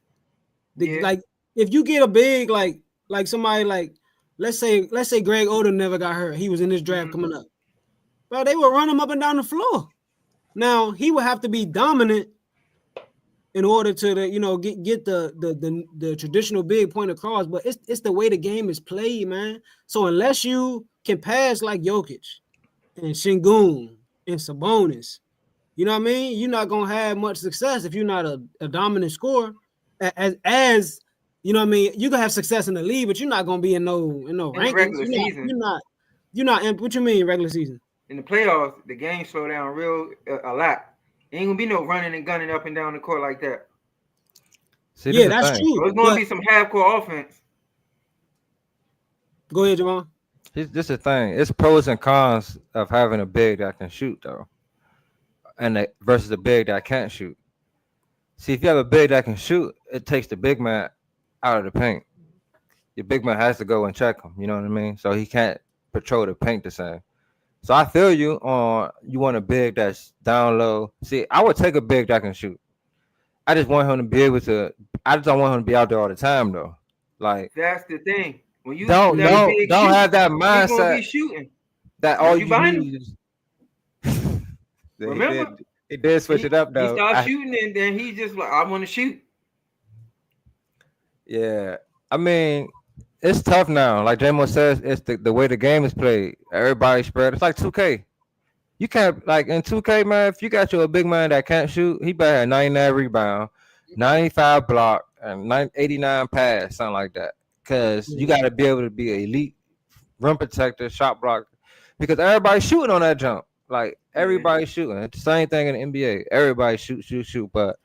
Like, if you get a big like somebody like let's say Greg Oden never got hurt. He was in this draft coming up. Bro, they would run him up and down the floor. Now he would have to be dominant in order to get the traditional big point across. But it's the way the game is played, man. So unless you can pass like Jokic and Şengün and Sabonis, you know what I mean? You're not gonna have much success if you're not a dominant scorer. As you know what I mean, you can have success in the league, but you're not gonna be in no rankings. Regular season. You're not in what you mean regular season. In the playoffs, the game slow down a lot. There ain't gonna be no running and gunning up and down the court like that. See, yeah, that's true. So it's gonna be some half-court offense. Go ahead, Javon. This is the thing. It's pros and cons of having a big that can shoot, though, and versus a big that can't shoot. See, if you have a big that can shoot, it takes the big man out of the paint. Your big man has to go and check him. You know what I mean? So he can't patrol the paint the same. So I feel you on you want a big that's down low. See, I would take a big that can shoot. I just want him to be able to. I just don't want him to be out there all the time, though. Like, that's the thing. When you don't have that mindset be shooting. that all you need is. Remember, he did switch it up though. He started shooting and then he just like, I want to shoot. Yeah, I mean, it's tough now. Like J-Mo says, it's the way the game is played. Everybody spread. It's like 2K. You can't, like in 2K, man, if you got you a big man that can't shoot, he better have 99 rebound, 95 block, and 89 pass, something like that. Because you got to be able to be an elite rim protector, shot blocker, because everybody's shooting on that jump. Like, everybody's shooting. It's the same thing in the NBA. Everybody shoot. But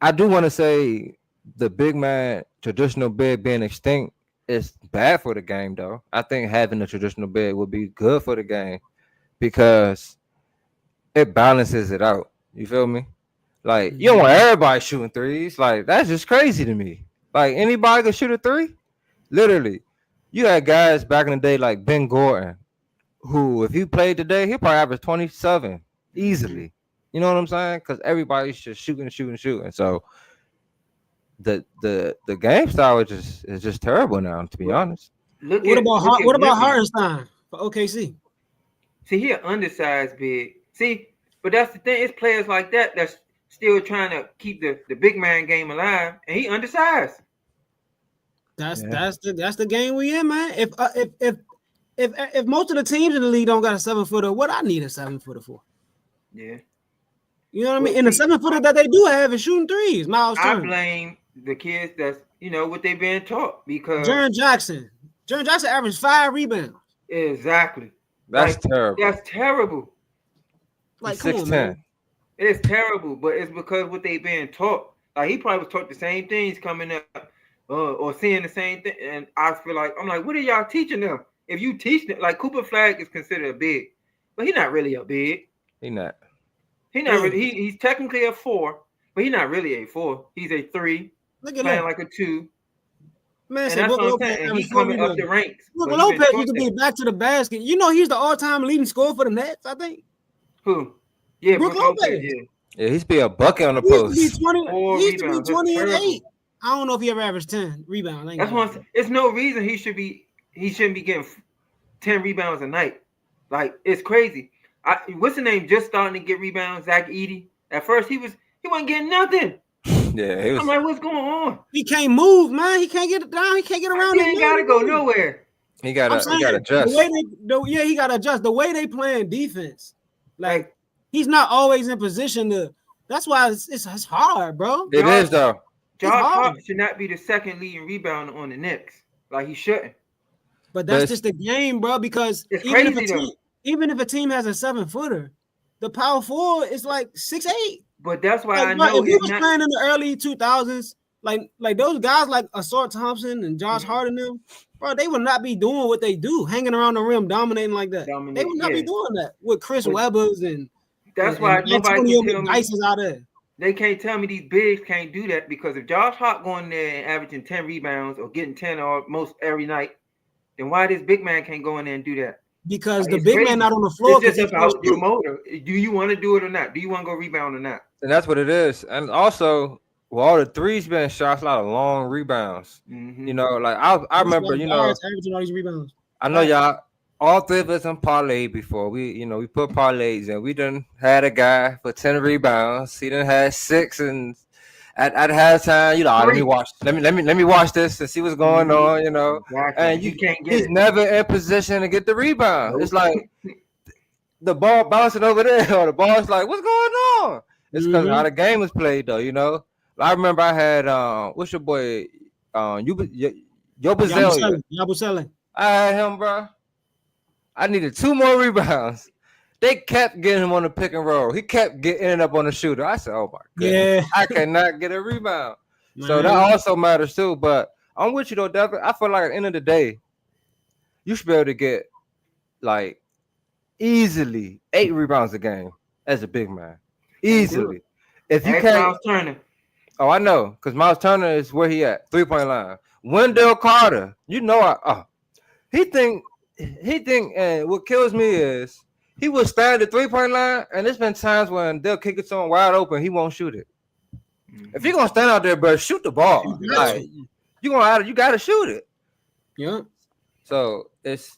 I do want to say the big man, traditional big being extinct is bad for the game, though. I think having a traditional big would be good for the game because it balances it out. You feel me? Like, you don't want everybody shooting threes. Like, that's just crazy to me. Like, anybody can shoot a three? Literally. You had guys back in the day like Ben Gordon, who, if he played today, he'll probably average 27 easily. You know what I'm saying? Because everybody's just shooting. So the game style is just terrible now, to be honest. What about Hartenstein for OKC? See, he an undersized big. See, but that's the thing. It's players like that that's still trying to keep the big man game alive, and he undersized. That's the game we in, man. If most of the teams in the league don't got a 7-footer, what I need a 7-footer for? Yeah. You know what I mean? And the 7-footer that they do have is shooting threes. Miles I Turner. blame the kids that's what they've been taught because Jaren Jackson averaged 5 rebounds. exactly. That's terrible. That's terrible. Like, come on, 6'10". man. It's terrible, but it's because what they been taught. Like he probably was taught the same things coming up, or seeing the same thing. And I feel like I'm like, what are y'all teaching them? If you teach them, like Cooper Flag is considered a big, but he's not really a big. He not. He's technically a 4, but he's not really a 4. He's a 3. Look at playing that. like a 2. Man, And said that's Brooke what I'm Lopez saying. And averaged he's 4 coming up the rebounds. ranks. Brooke but he been Lopez taught used to that. get back to the basket. You know, he's the all-time leading scorer for the Nets, I think. Who? Yeah, Brooke Brooke Lopez. Lopez. Yeah. Yeah, he's be a bucket on the He used to be post. 20. 4 He used to be rebounds. That's 20 and terrible. 8. I don't know if he ever averaged 10 rebounds. I ain't That's gonna one. lie. It's no reason he shouldn't be getting 10 rebounds a night. Like it's crazy. What's the name? Just starting to get rebounds. Zach Edey. At first he wasn't getting nothing. Yeah, he was. I'm like, what's going on? He can't move, man. He can't get it down. He can't get around. He ain't gotta go nowhere. He got I'm to saying, adjust. he got to adjust. The way they playing defense, like he's not always in position to. That's why it's hard, bro. It is though. Josh hard. Hart should not be the second leading rebounder on the Knicks. Like he shouldn't. But that's just the game, bro. Because It's even if a team has a 7-footer, the power forward is like 6'8". But that's why Like, I know if you it's was not. playing in the early 2000s, like those guys like Asort Thompson and Josh Hart and them, bro, they would not be doing what they do, hanging around the rim, dominating like that. They would not be doing that with Chris Webbers and That's why nobody Antonio can tell me. McDyess is out there. They can't tell me these bigs can't do that because if Josh Hart going there and averaging 10 rebounds or getting 10 or most every night, then why this big man can't go in there and do that? Because the big man not on the floor. It's just about your motor. Do you want to do it or not? Do you want to go rebound or not? And that's what it is. And also, with all the threes being shot, a lot of long rebounds. Mm-hmm. You know, like I remember, averaging all these rebounds. I know y'all, all 3 of us on parlay before. We put parlays in. We done had a guy for 10 rebounds. He done had 6, and at halftime, let me watch this and see what's going on, Exactly. And you can't get he's it. never in position to get the rebound. It's like the ball bouncing over there, or the ball's like, what's going on? It's because how the game was played, though. I remember I had what's your boy, Yabusele. I had him, bro. I needed 2 more rebounds. They kept getting him on the pick and roll. He kept ending up on the shooter. I said, oh my goodness, I cannot get a rebound. Man. So that also matters too. But I'm with you though, Devin. I feel like at the end of the day, you should be able to get like easily 8 rebounds a game as a big man. Easily. If you can't. Miles Turner. Oh, I know, because Miles Turner is where he at, 3-point line. Wendell Carter, he think, and what kills me is he will stand at the 3-point line, and there's been times when they'll kick it to him wide open, he won't shoot it. If you're gonna stand out there, bro, shoot the ball. Like, you gotta shoot it. Yeah. So it's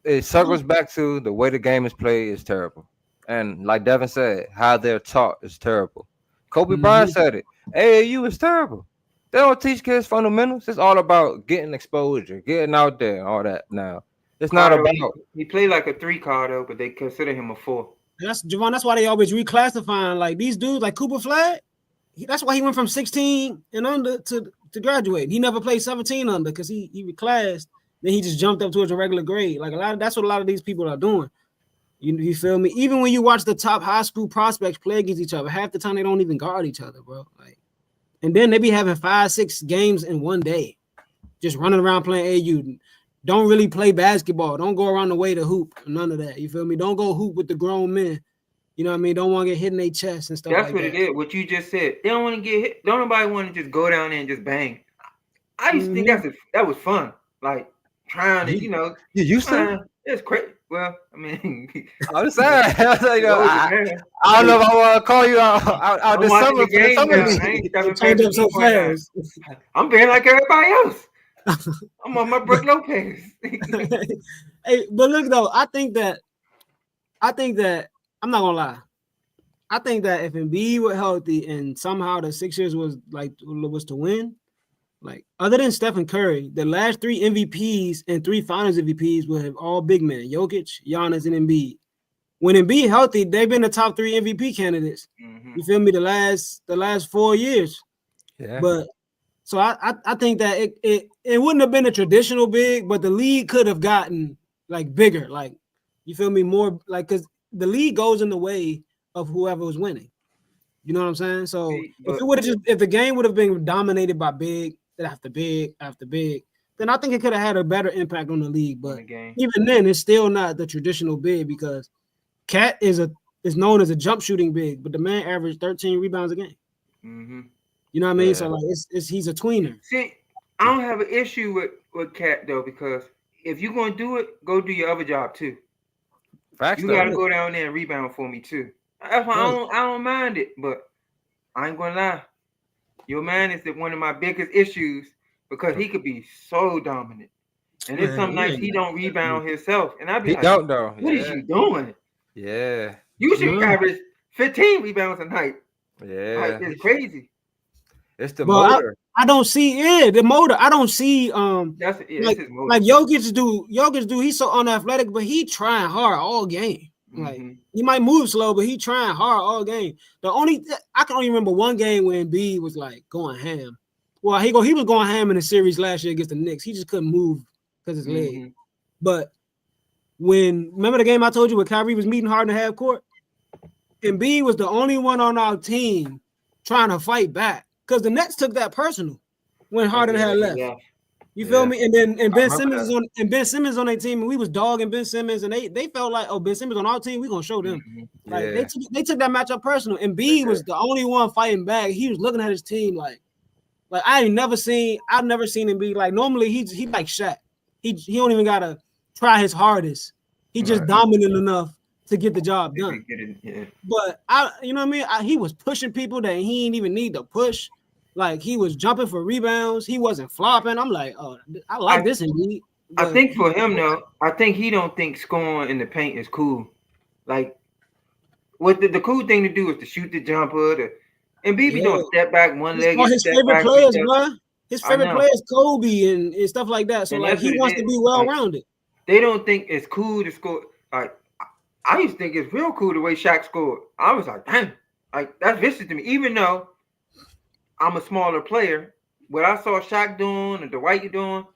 it circles back to the way the game is played is terrible, and like Devin said, how they're taught is terrible. Kobe Bryant said it. AAU is terrible. They don't teach kids fundamentals. It's all about getting exposure, getting out there, all that. Now, it's not about. He played like a 3 card though, but they consider him a 4. That's Javon. That's why they always reclassifying like these dudes, like Cooper Flag. That's why he went from 16 and under to graduate. He never played 17 under because he reclassed. Then he just jumped up towards a regular grade. Like that's what a lot of these people are doing. You feel me? Even when you watch the top high school prospects play against each other, half the time they don't even guard each other, bro. Like, and then they be having 5-6 games in one day, just running around playing AU. Don't really play basketball. Don't go around the way to hoop. None of that. You feel me? Don't go hoop with the grown men. You know what I mean? Don't want to get hit in their chest and stuff. That's what it is. What you just said. They don't want to get hit. Don't nobody want to just go down there and just bang. I used to think that was fun. Like trying to, You used to? It's crazy. Well, I mean, I'm sorry. I don't know if I want to call you out this summer. Change up so fast. I'm being like everybody else. I'm on my Brooke Lopez. Hey, but look though, I think that I'm not gonna lie. I think that if Embiid were healthy and somehow the Sixers was to win, like other than Stephen Curry, the last 3 MVPs and 3 Finals MVPs will have all big men: Jokic, Giannis, and Embiid. when Embiid healthy, they've been the top 3 MVP candidates. Mhm. You feel me? The last 4 years. Yeah. But so I think that it wouldn't have been a traditional big, but the league could have gotten like bigger, like you feel me, more like because the league goes in the way of whoever was winning. You know what I'm saying? So if the game would have been dominated by big after big after big, then I think it could have had a better impact on the league. But even then, it's still not the traditional big because Cat is known as a jump shooting big, but the man averaged 13 rebounds a game. Mm-hmm. You know what I mean? So like he's a tweener. See, I don't have an issue with Cat though, because if you're gonna do it, go do your other job too. Facts, you gotta go down there and rebound for me too. That's why I don't mind it, but I ain't gonna lie. Your man is one of my biggest issues because he could be so dominant. And there's some nights he don't rebound himself. And I'd be like, don't though. What is you doing? Yeah. You should average 15 rebounds a night. Yeah. Like, it's crazy. It's the motor. I don't see the motor. I don't see that's like his motor. Like Jokic do. He's so unathletic, but he trying hard all game. Like he might move slow, but he trying hard all game. I can only remember one game when Embiid was like going ham. Well, he was going ham in the series last year against the Knicks. He just couldn't move because his leg. But remember the game I told you where Kyrie was meeting hard in the half court? Embiid was the only one on our team trying to fight back because the Nets took that personal when Harden had left. Yeah. You feel me? And then Ben Simmons on their team, and we was dogging Ben Simmons, and they felt like, Ben Simmons on our team, we gonna show them. Like they took that matchup personal. And B was the only one fighting back. He was looking at his team like I've never seen him be like. Normally he like Shaq. He don't even gotta try his hardest. He just dominant enough to get the job done. But you know what I mean? He was pushing people that he didn't even need to push. Like he was jumping for rebounds. He wasn't flopping. I'm like, I like this indeed. I think for him though, I think he don't think scoring in the paint is cool. Like, what the cool thing to do is to shoot the jumper. And BB don't step back one leg. His favorite players, bro. His favorite players, Kobe and stuff like that. So like he wants to be well rounded. They don't think it's cool to score. Like I used to think it's real cool the way Shaq scored. I was like, damn, like that's vicious to me. Even though I'm a smaller player, what I saw Shaq doing and Dwight doing,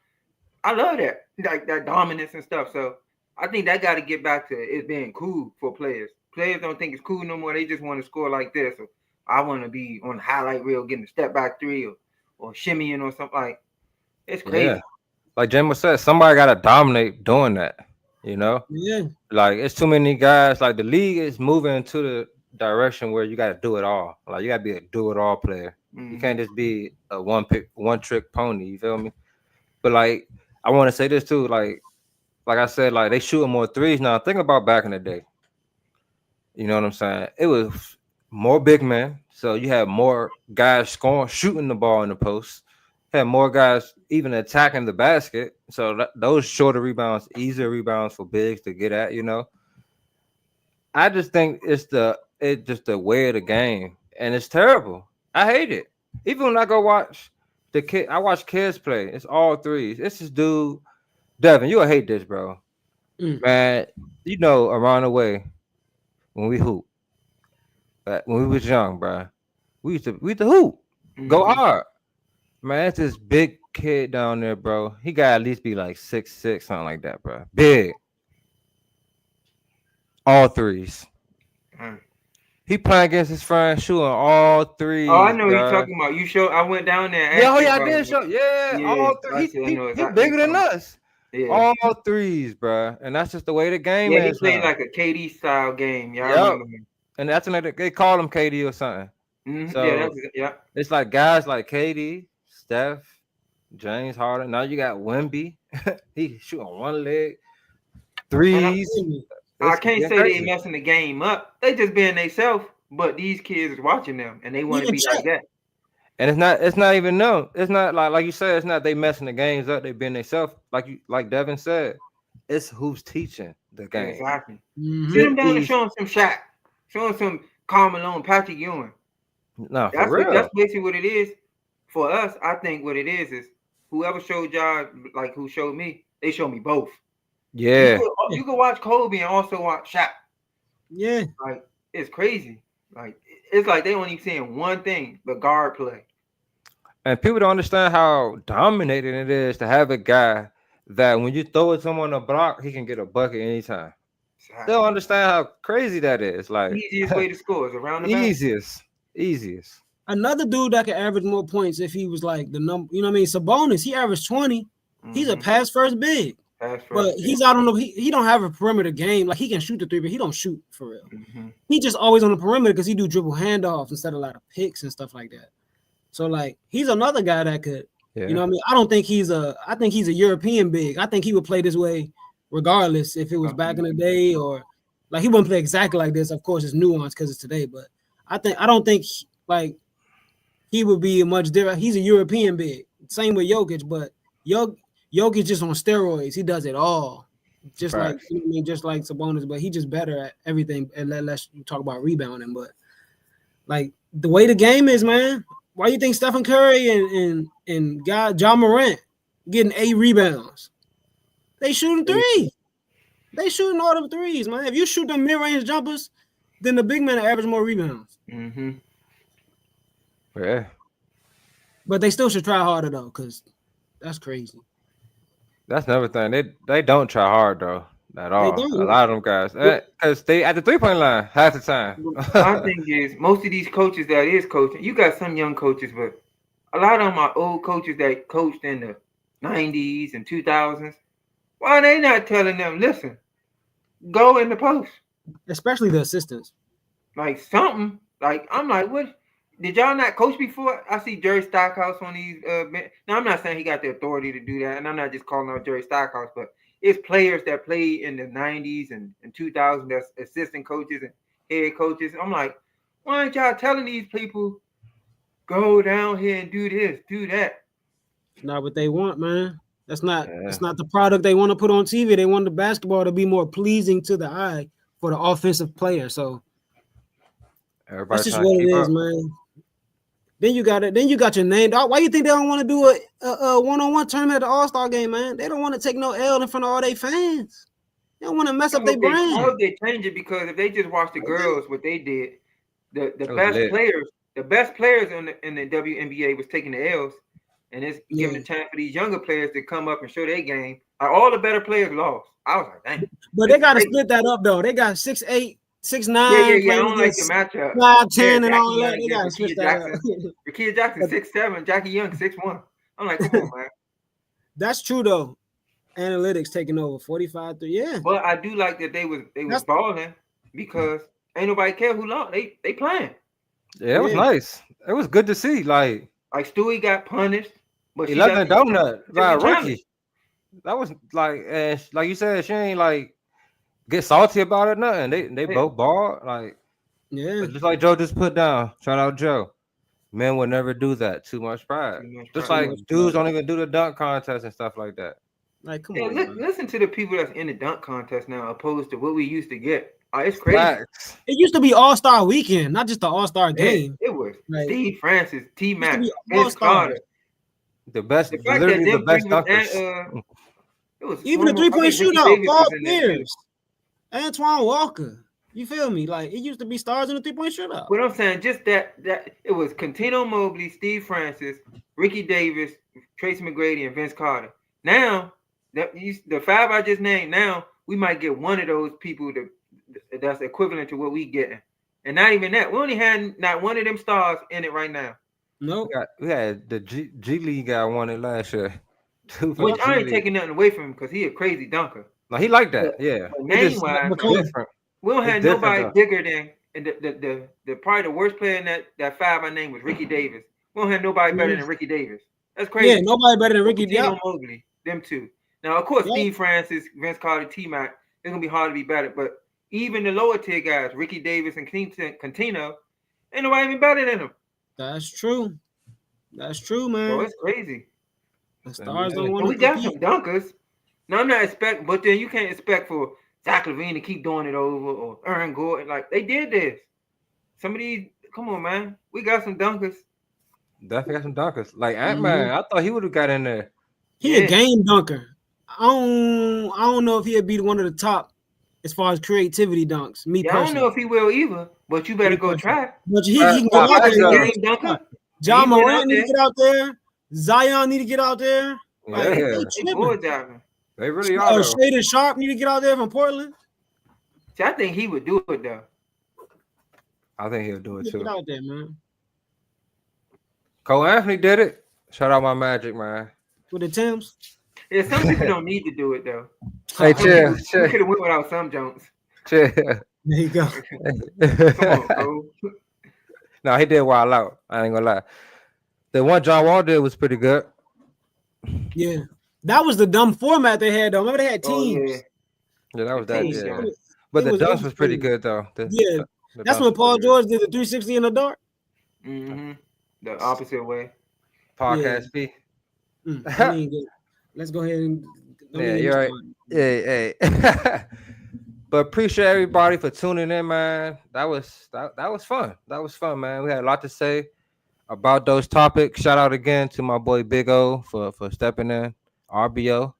I love that, like that dominance and stuff. So I think that got to get back to it being cool for players. Players don't think it's cool no more. They just want to score like this. Or I want to be on the highlight reel getting a step back three or shimmying or something. Like it's crazy. Yeah. Like Jim said, somebody got to dominate doing that. You know? Yeah. Like it's too many guys. Like the league is moving into the direction where you got to do it all. Like you got to be a do it all player. You can't just be a one trick pony. You feel me? But like I want to say this too. Like I said, like they shooting more threes now. Think about back in the day. You know what I'm saying? It was more big men, so you had more guys shooting the ball in the post. Had more guys even attacking the basket. So those shorter rebounds, easier rebounds for bigs to get at. You know. I just think it's just the way of the game, and it's terrible. I hate it. Even when I go watch I watch kids play. It's all threes. It's this dude, Devin. You'll hate this, bro. Man, you know, around the way when we hoop, when we was young, bro, we used to hoop, go hard. Man, it's this big kid down there, bro. He got at least be like 6'6", something like that, bro. Big. All threes. He playing against his friend, shooting all threes. Oh, I know what you're talking about. You showed. I went down there. I did show. Yeah, all three. He bigger than us. Yeah. All threes, bro. And that's just the way the game is. Yeah, he played like a KD style game. Yeah, I remember him. And that's when they call him KD or something. So it's like guys like KD, Steph, James Harden. Now you got Wemby. He shooting one leg, threes. I can't say they messing the game up. They just being themselves, but these kids is watching them and they want to be like that. And it's not even them. It's not like you said, it's not they messing the games up, they being themselves. Like Devin said, it's who's teaching the game. Exactly. Sit them down and show them some Shaq. Show them some Karl Malone, Patrick Ewing. No, for real. That's basically what it is. For us, I think what it is whoever showed y'all, like who showed me, they showed me both. Yeah. You can watch Kobe and also watch Shaq. Yeah. Like it's crazy. Like it's like they only saying one thing, but guard play. And people don't understand how dominating it is to have a guy that when you throw it to him on the block, he can get a bucket anytime. They don't understand how crazy that is. Like Easiest way to score is around the basket. easiest. Another dude that could average more points if he was like the number, you know what I mean? Sabonis, he averaged 20. He's a pass first big. But he's out on the he don't have a perimeter game. Like he can shoot the three, but he don't shoot for real. He just always on the perimeter because he do dribble handoffs instead of a lot of picks and stuff like that. So like he's another guy that could, you know what I mean? I think he's a European big. I think he would play this way regardless if it was back in the day or like he wouldn't play exactly like this. Of course, it's nuanced because it's today, but I don't think like he would be much different. He's a European big. Same with Jokic, but Jokic just on steroids. He does it all. Just like you know what I mean, just like Sabonis, but he just better at everything. And let's talk about rebounding. But like the way the game is, man, why you think Stephen Curry and John Morant getting 8 rebounds? They shooting 3. They shooting all them threes, man. If you shoot them mid-range jumpers, then the big men average more rebounds. Yeah. But they still should try harder though, because that's crazy. That's another thing. They don't try hard though at all. A lot of them guys, because they at the 3-point line half the time. My thing is, most of these coaches that is coaching, you got some young coaches, but a lot of them are old coaches that coached in the 90s and 2000s. Why are they not telling them, listen, go in the post? Especially the assistants. Like something. Like I'm like, what? Did y'all not coach before? I see Jerry Stockhouse on these. Now I'm not saying he got the authority to do that, and I'm not just calling out Jerry Stockhouse, but it's players that played in the 90s and 2000s that's assistant coaches and head coaches. I'm like, why aren't y'all telling these people go down here and do this, do that? It's not what they want, man. That's not the product they want to put on TV. They want the basketball to be more pleasing to the eye for the offensive player. So that's just what it is, man. Then you got it. Then you got your name. Why you think they don't want to do a one-on-one tournament at the All-Star game, man? They don't want to take no L in front of all their fans. They don't want to mess up their brand. I hope they change it because if they just watch the girls, what they did, the best players in the WNBA was taking the L's, and it's giving a chance for these younger players to come up and show their game. All the better players lost. I was like, dang. But they got to split that up though. They got 6'8". 6'9". Yeah. I don't like the matchup. 5'10" and all that. They got to switch that up. Rakia Jackson 6'7", Jackie Young 6'1". I'm like, come on, man. That's true though. Analytics taking over 45 3. Yeah. But I do like that they was balling because ain't nobody care who lost. They playing. Yeah, it was nice. It was good to see. Like Stewie got punished, but 11 donut by a rookie. That was like you said, she ain't like get salty about it, nothing. They both ball like just like Joe just put down. Shout out Joe. Men would never do that. Too much pride. Just like dudes don't even do the dunk contest and stuff like that. Like, come on. Listen to the people that's in the dunk contest now, opposed to what we used to get. It's crazy. Facts. It used to be All-Star Weekend, not just the All-Star game. It was like, Steve Francis, T-Mac, Vince Carter. The best, literally the best dunkers. It was even the 3-point shootout. Paul Pierce. Antoine Walker, you feel me? Like it used to be stars in the 3-point shootout. But I'm saying just that it was Contino Mobley, Steve Francis, Ricky Davis, Tracy McGrady, and Vince Carter. Now the 5 I just named. Now we might get one of those people that's equivalent to what we getting, and not even that. We only had not one of them stars in it right now. No, we had the G League guy won it last year. Which I ain't taking nothing away from him because he a crazy dunker. No, he like that. Yeah. Name-wise, we don't have nobody bigger than, and the probably the worst player in that 5 I named was Ricky Davis. We don't have nobody better than Ricky Davis. That's crazy. Yeah, nobody better than Ricky Davis. Mobley, them two. Now, of course, Steve Francis, Vince Carter, T-Mac, it's gonna be hard to be better. But even the lower tier guys, Ricky Davis and Contino, ain't nobody even better than them. That's true. That's true, man. Oh, it's crazy. The stars don't want to. We got some dunkers. No, I'm not expecting, but then you can't expect for Zach LaVine to keep doing it over or Aaron Gordon. Like they did this. Some of these, come on, man. We got some dunkers. Definitely got some dunkers. Like Ant-Man, I thought he would have got in there. He a game dunker. I don't know if he'd be one of the top as far as creativity dunks. Me Yeah, I don't personally. know if he will either, but you better Me go personally. try. But he can get out He's there. a Yeah. game dunker. John He been Morant out need to there. get out there. Zion need to get out there. Like, Yeah, they He tripping. board diving. they really are though. Shaden Sharp need to get out there from Portland. See, I think he would do it though. I think he'll do it Get too. out there, man. Cole Anthony did it. Shout out my Magic, man. With the Timbs. Yeah, some people don't need to do it though. Hey, We chill. could have went without some Jones. Chill. There you go. Come on, bro. No, he did wild out. I ain't gonna lie. The one John Wall did was pretty good. Yeah. That was the dumb format they had, though. Remember they had Oh, teams. yeah. Yeah, that was that. teams, Yeah. yeah. But It the was dunks was pretty crazy. good though. Yeah. That's when Paul George did the 360 in the dark. Mm-hmm. The opposite way. Podcast B. I mean, let's go ahead and. Yeah, you're right. Yeah. But appreciate everybody for tuning in, man. That was fun. That was fun, man. We had a lot to say about those topics. Shout out again to my boy Big O for stepping in. RBO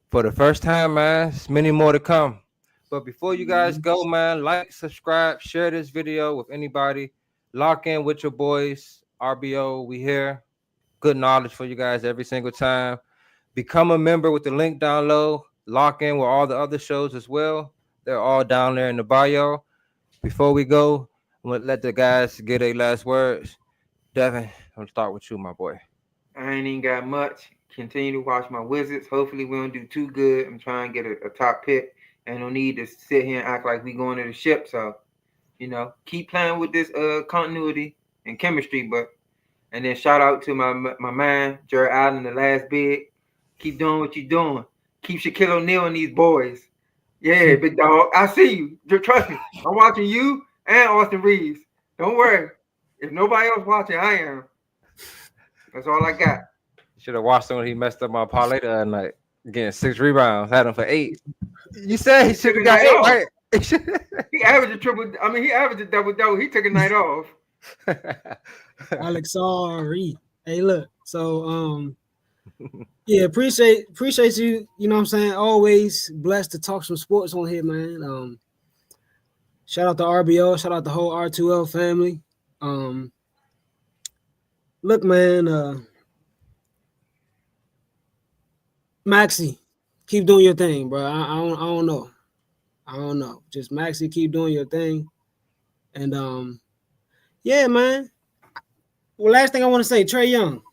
for the first time, man. There's many more to come. But before you guys go, man, like, subscribe, share this video with anybody. Lock in with your boys. RBO, we here. Good knowledge for you guys every single time. Become a member with the link down low. Lock in with all the other shows as well. They're all down there in the bio. Before we go, I'm going to let the guys get their last words. Devin, I'm going to start with you, my boy. I ain't even got much. Continue to watch my Wizards. Hopefully we don't do too good. I'm trying to get a top pick. And no need to sit here and act like we going to the ship. So, keep playing with this continuity and chemistry. And then shout out to my man, Jared Allen, the last big. Keep doing what you're doing. Keep Shaquille O'Neal and these boys. Yeah, big dog. I see you. Just trust me. I'm watching you and Austin Reeves. Don't worry. If nobody else watching, I am. That's all I got. Should have watched him when he messed up my parlay the other night. Getting 6 rebounds. Had him for 8. You said he should have got 8, right? He averaged a triple. I mean, he averaged a double. He took a night off. Alex, sorry. Hey, look. So, yeah, appreciate you. You know what I'm saying? Always blessed to talk some sports on here, man. Shout out to RBO. Shout out the whole R2L family. Look, man. Maxie, keep doing your thing, bro. I don't know. I don't know. Just Maxie, keep doing your thing. And yeah, man. Well, last thing I want to say, Trae Young.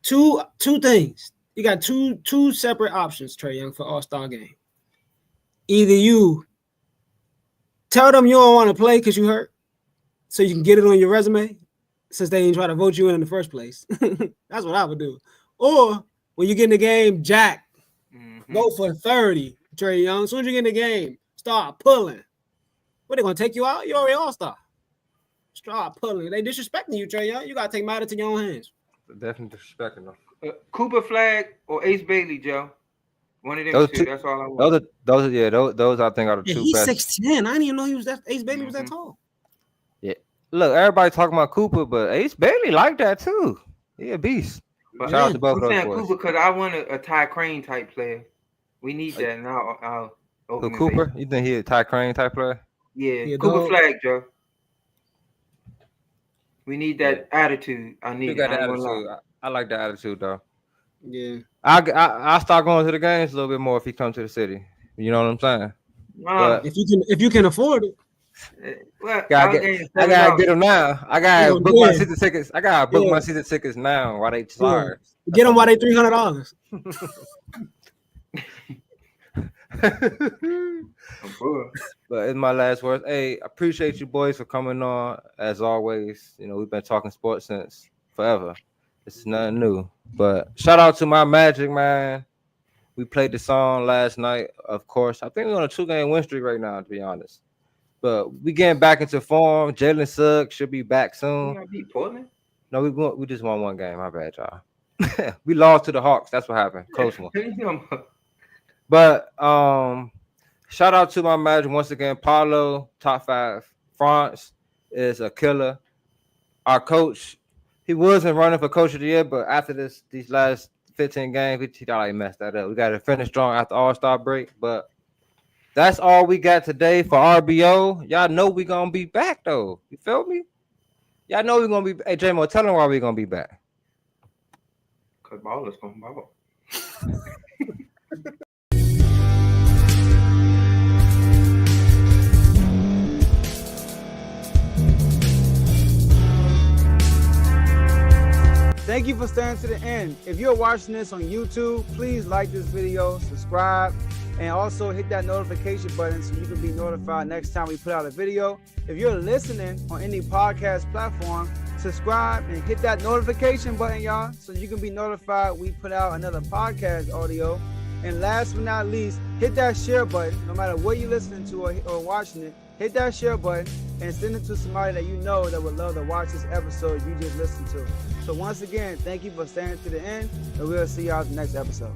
Two things. You got two separate options, Trae Young, for All-Star game. Either you tell them you don't want to play because you hurt, so you can get it on your resume, since they didn't try to vote you in the first place. That's what I would do. Or when you get in the game, Jack, go for 30, Trae Young. As soon as you get in the game, start pulling. What, they going to take you out? You're already All-Star. Start pulling. They disrespecting you, Trae Young. You got to take matters in your own hands. Definitely disrespecting them. Cooper Flag or Ace Bailey, Joe. One of them two. That's all I want. Those I think are the two he's best. 6'10". I didn't even know he was that. Ace Bailey was that tall. Yeah. Look, everybody talking about Cooper, but Ace Bailey like that too. He a beast. But Shout out to both I'm of saying those boys. Cooper because I want a Ty Crane type player. We need that in our Who, Cooper? You think he a Ty Crane type player? Yeah, Cooper dog. Flag, Joe. We need that attitude. I need You got the attitude. I like the attitude though. Yeah. I start going to the games a little bit more if he comes to the city. You know what I'm saying? But If you can afford it. Well, I gotta get them now. I gotta book my season tickets. I gotta book my season tickets now while they charge. Get them while they $300. But it's my last words. Hey, appreciate you boys for coming on. As always, we've been talking sports since forever. It's nothing new. But shout out to my Magic, man. We played the song last night, of course. I think we're on a 2-game win streak right now, to be honest. But we getting back into form. Jalen Suggs should be back soon. Beat Portland? No, we just won 1 game. My bad, y'all. We lost to the Hawks. That's what happened. Close one. But shout out to my Magic once again. Paulo, top 5. France is a killer. Our coach, he wasn't running for coach of the year, but after these last 15 games, he thought he messed that up. We got to finish strong after All-Star break, but That's all we got today for RBO. Y'all know we gonna be back though. You feel me? Y'all know we're gonna be. Hey, J-Mo, tell them why we gonna be back. Cause ballers gonna ball. Thank you for staying to the end. If you're watching this on YouTube, please like this video, subscribe, and also hit that notification button so you can be notified next time we put out a video. If you're listening on any podcast platform, subscribe and hit that notification button, y'all, so you can be notified we put out another podcast audio. And last but not least, hit that share button. No matter what you're listening to or watching it, hit that share button and send it to somebody that you know that would love to watch this episode you just listened to. So once again, thank you for staying to the end, and we'll see y'all in the next episode.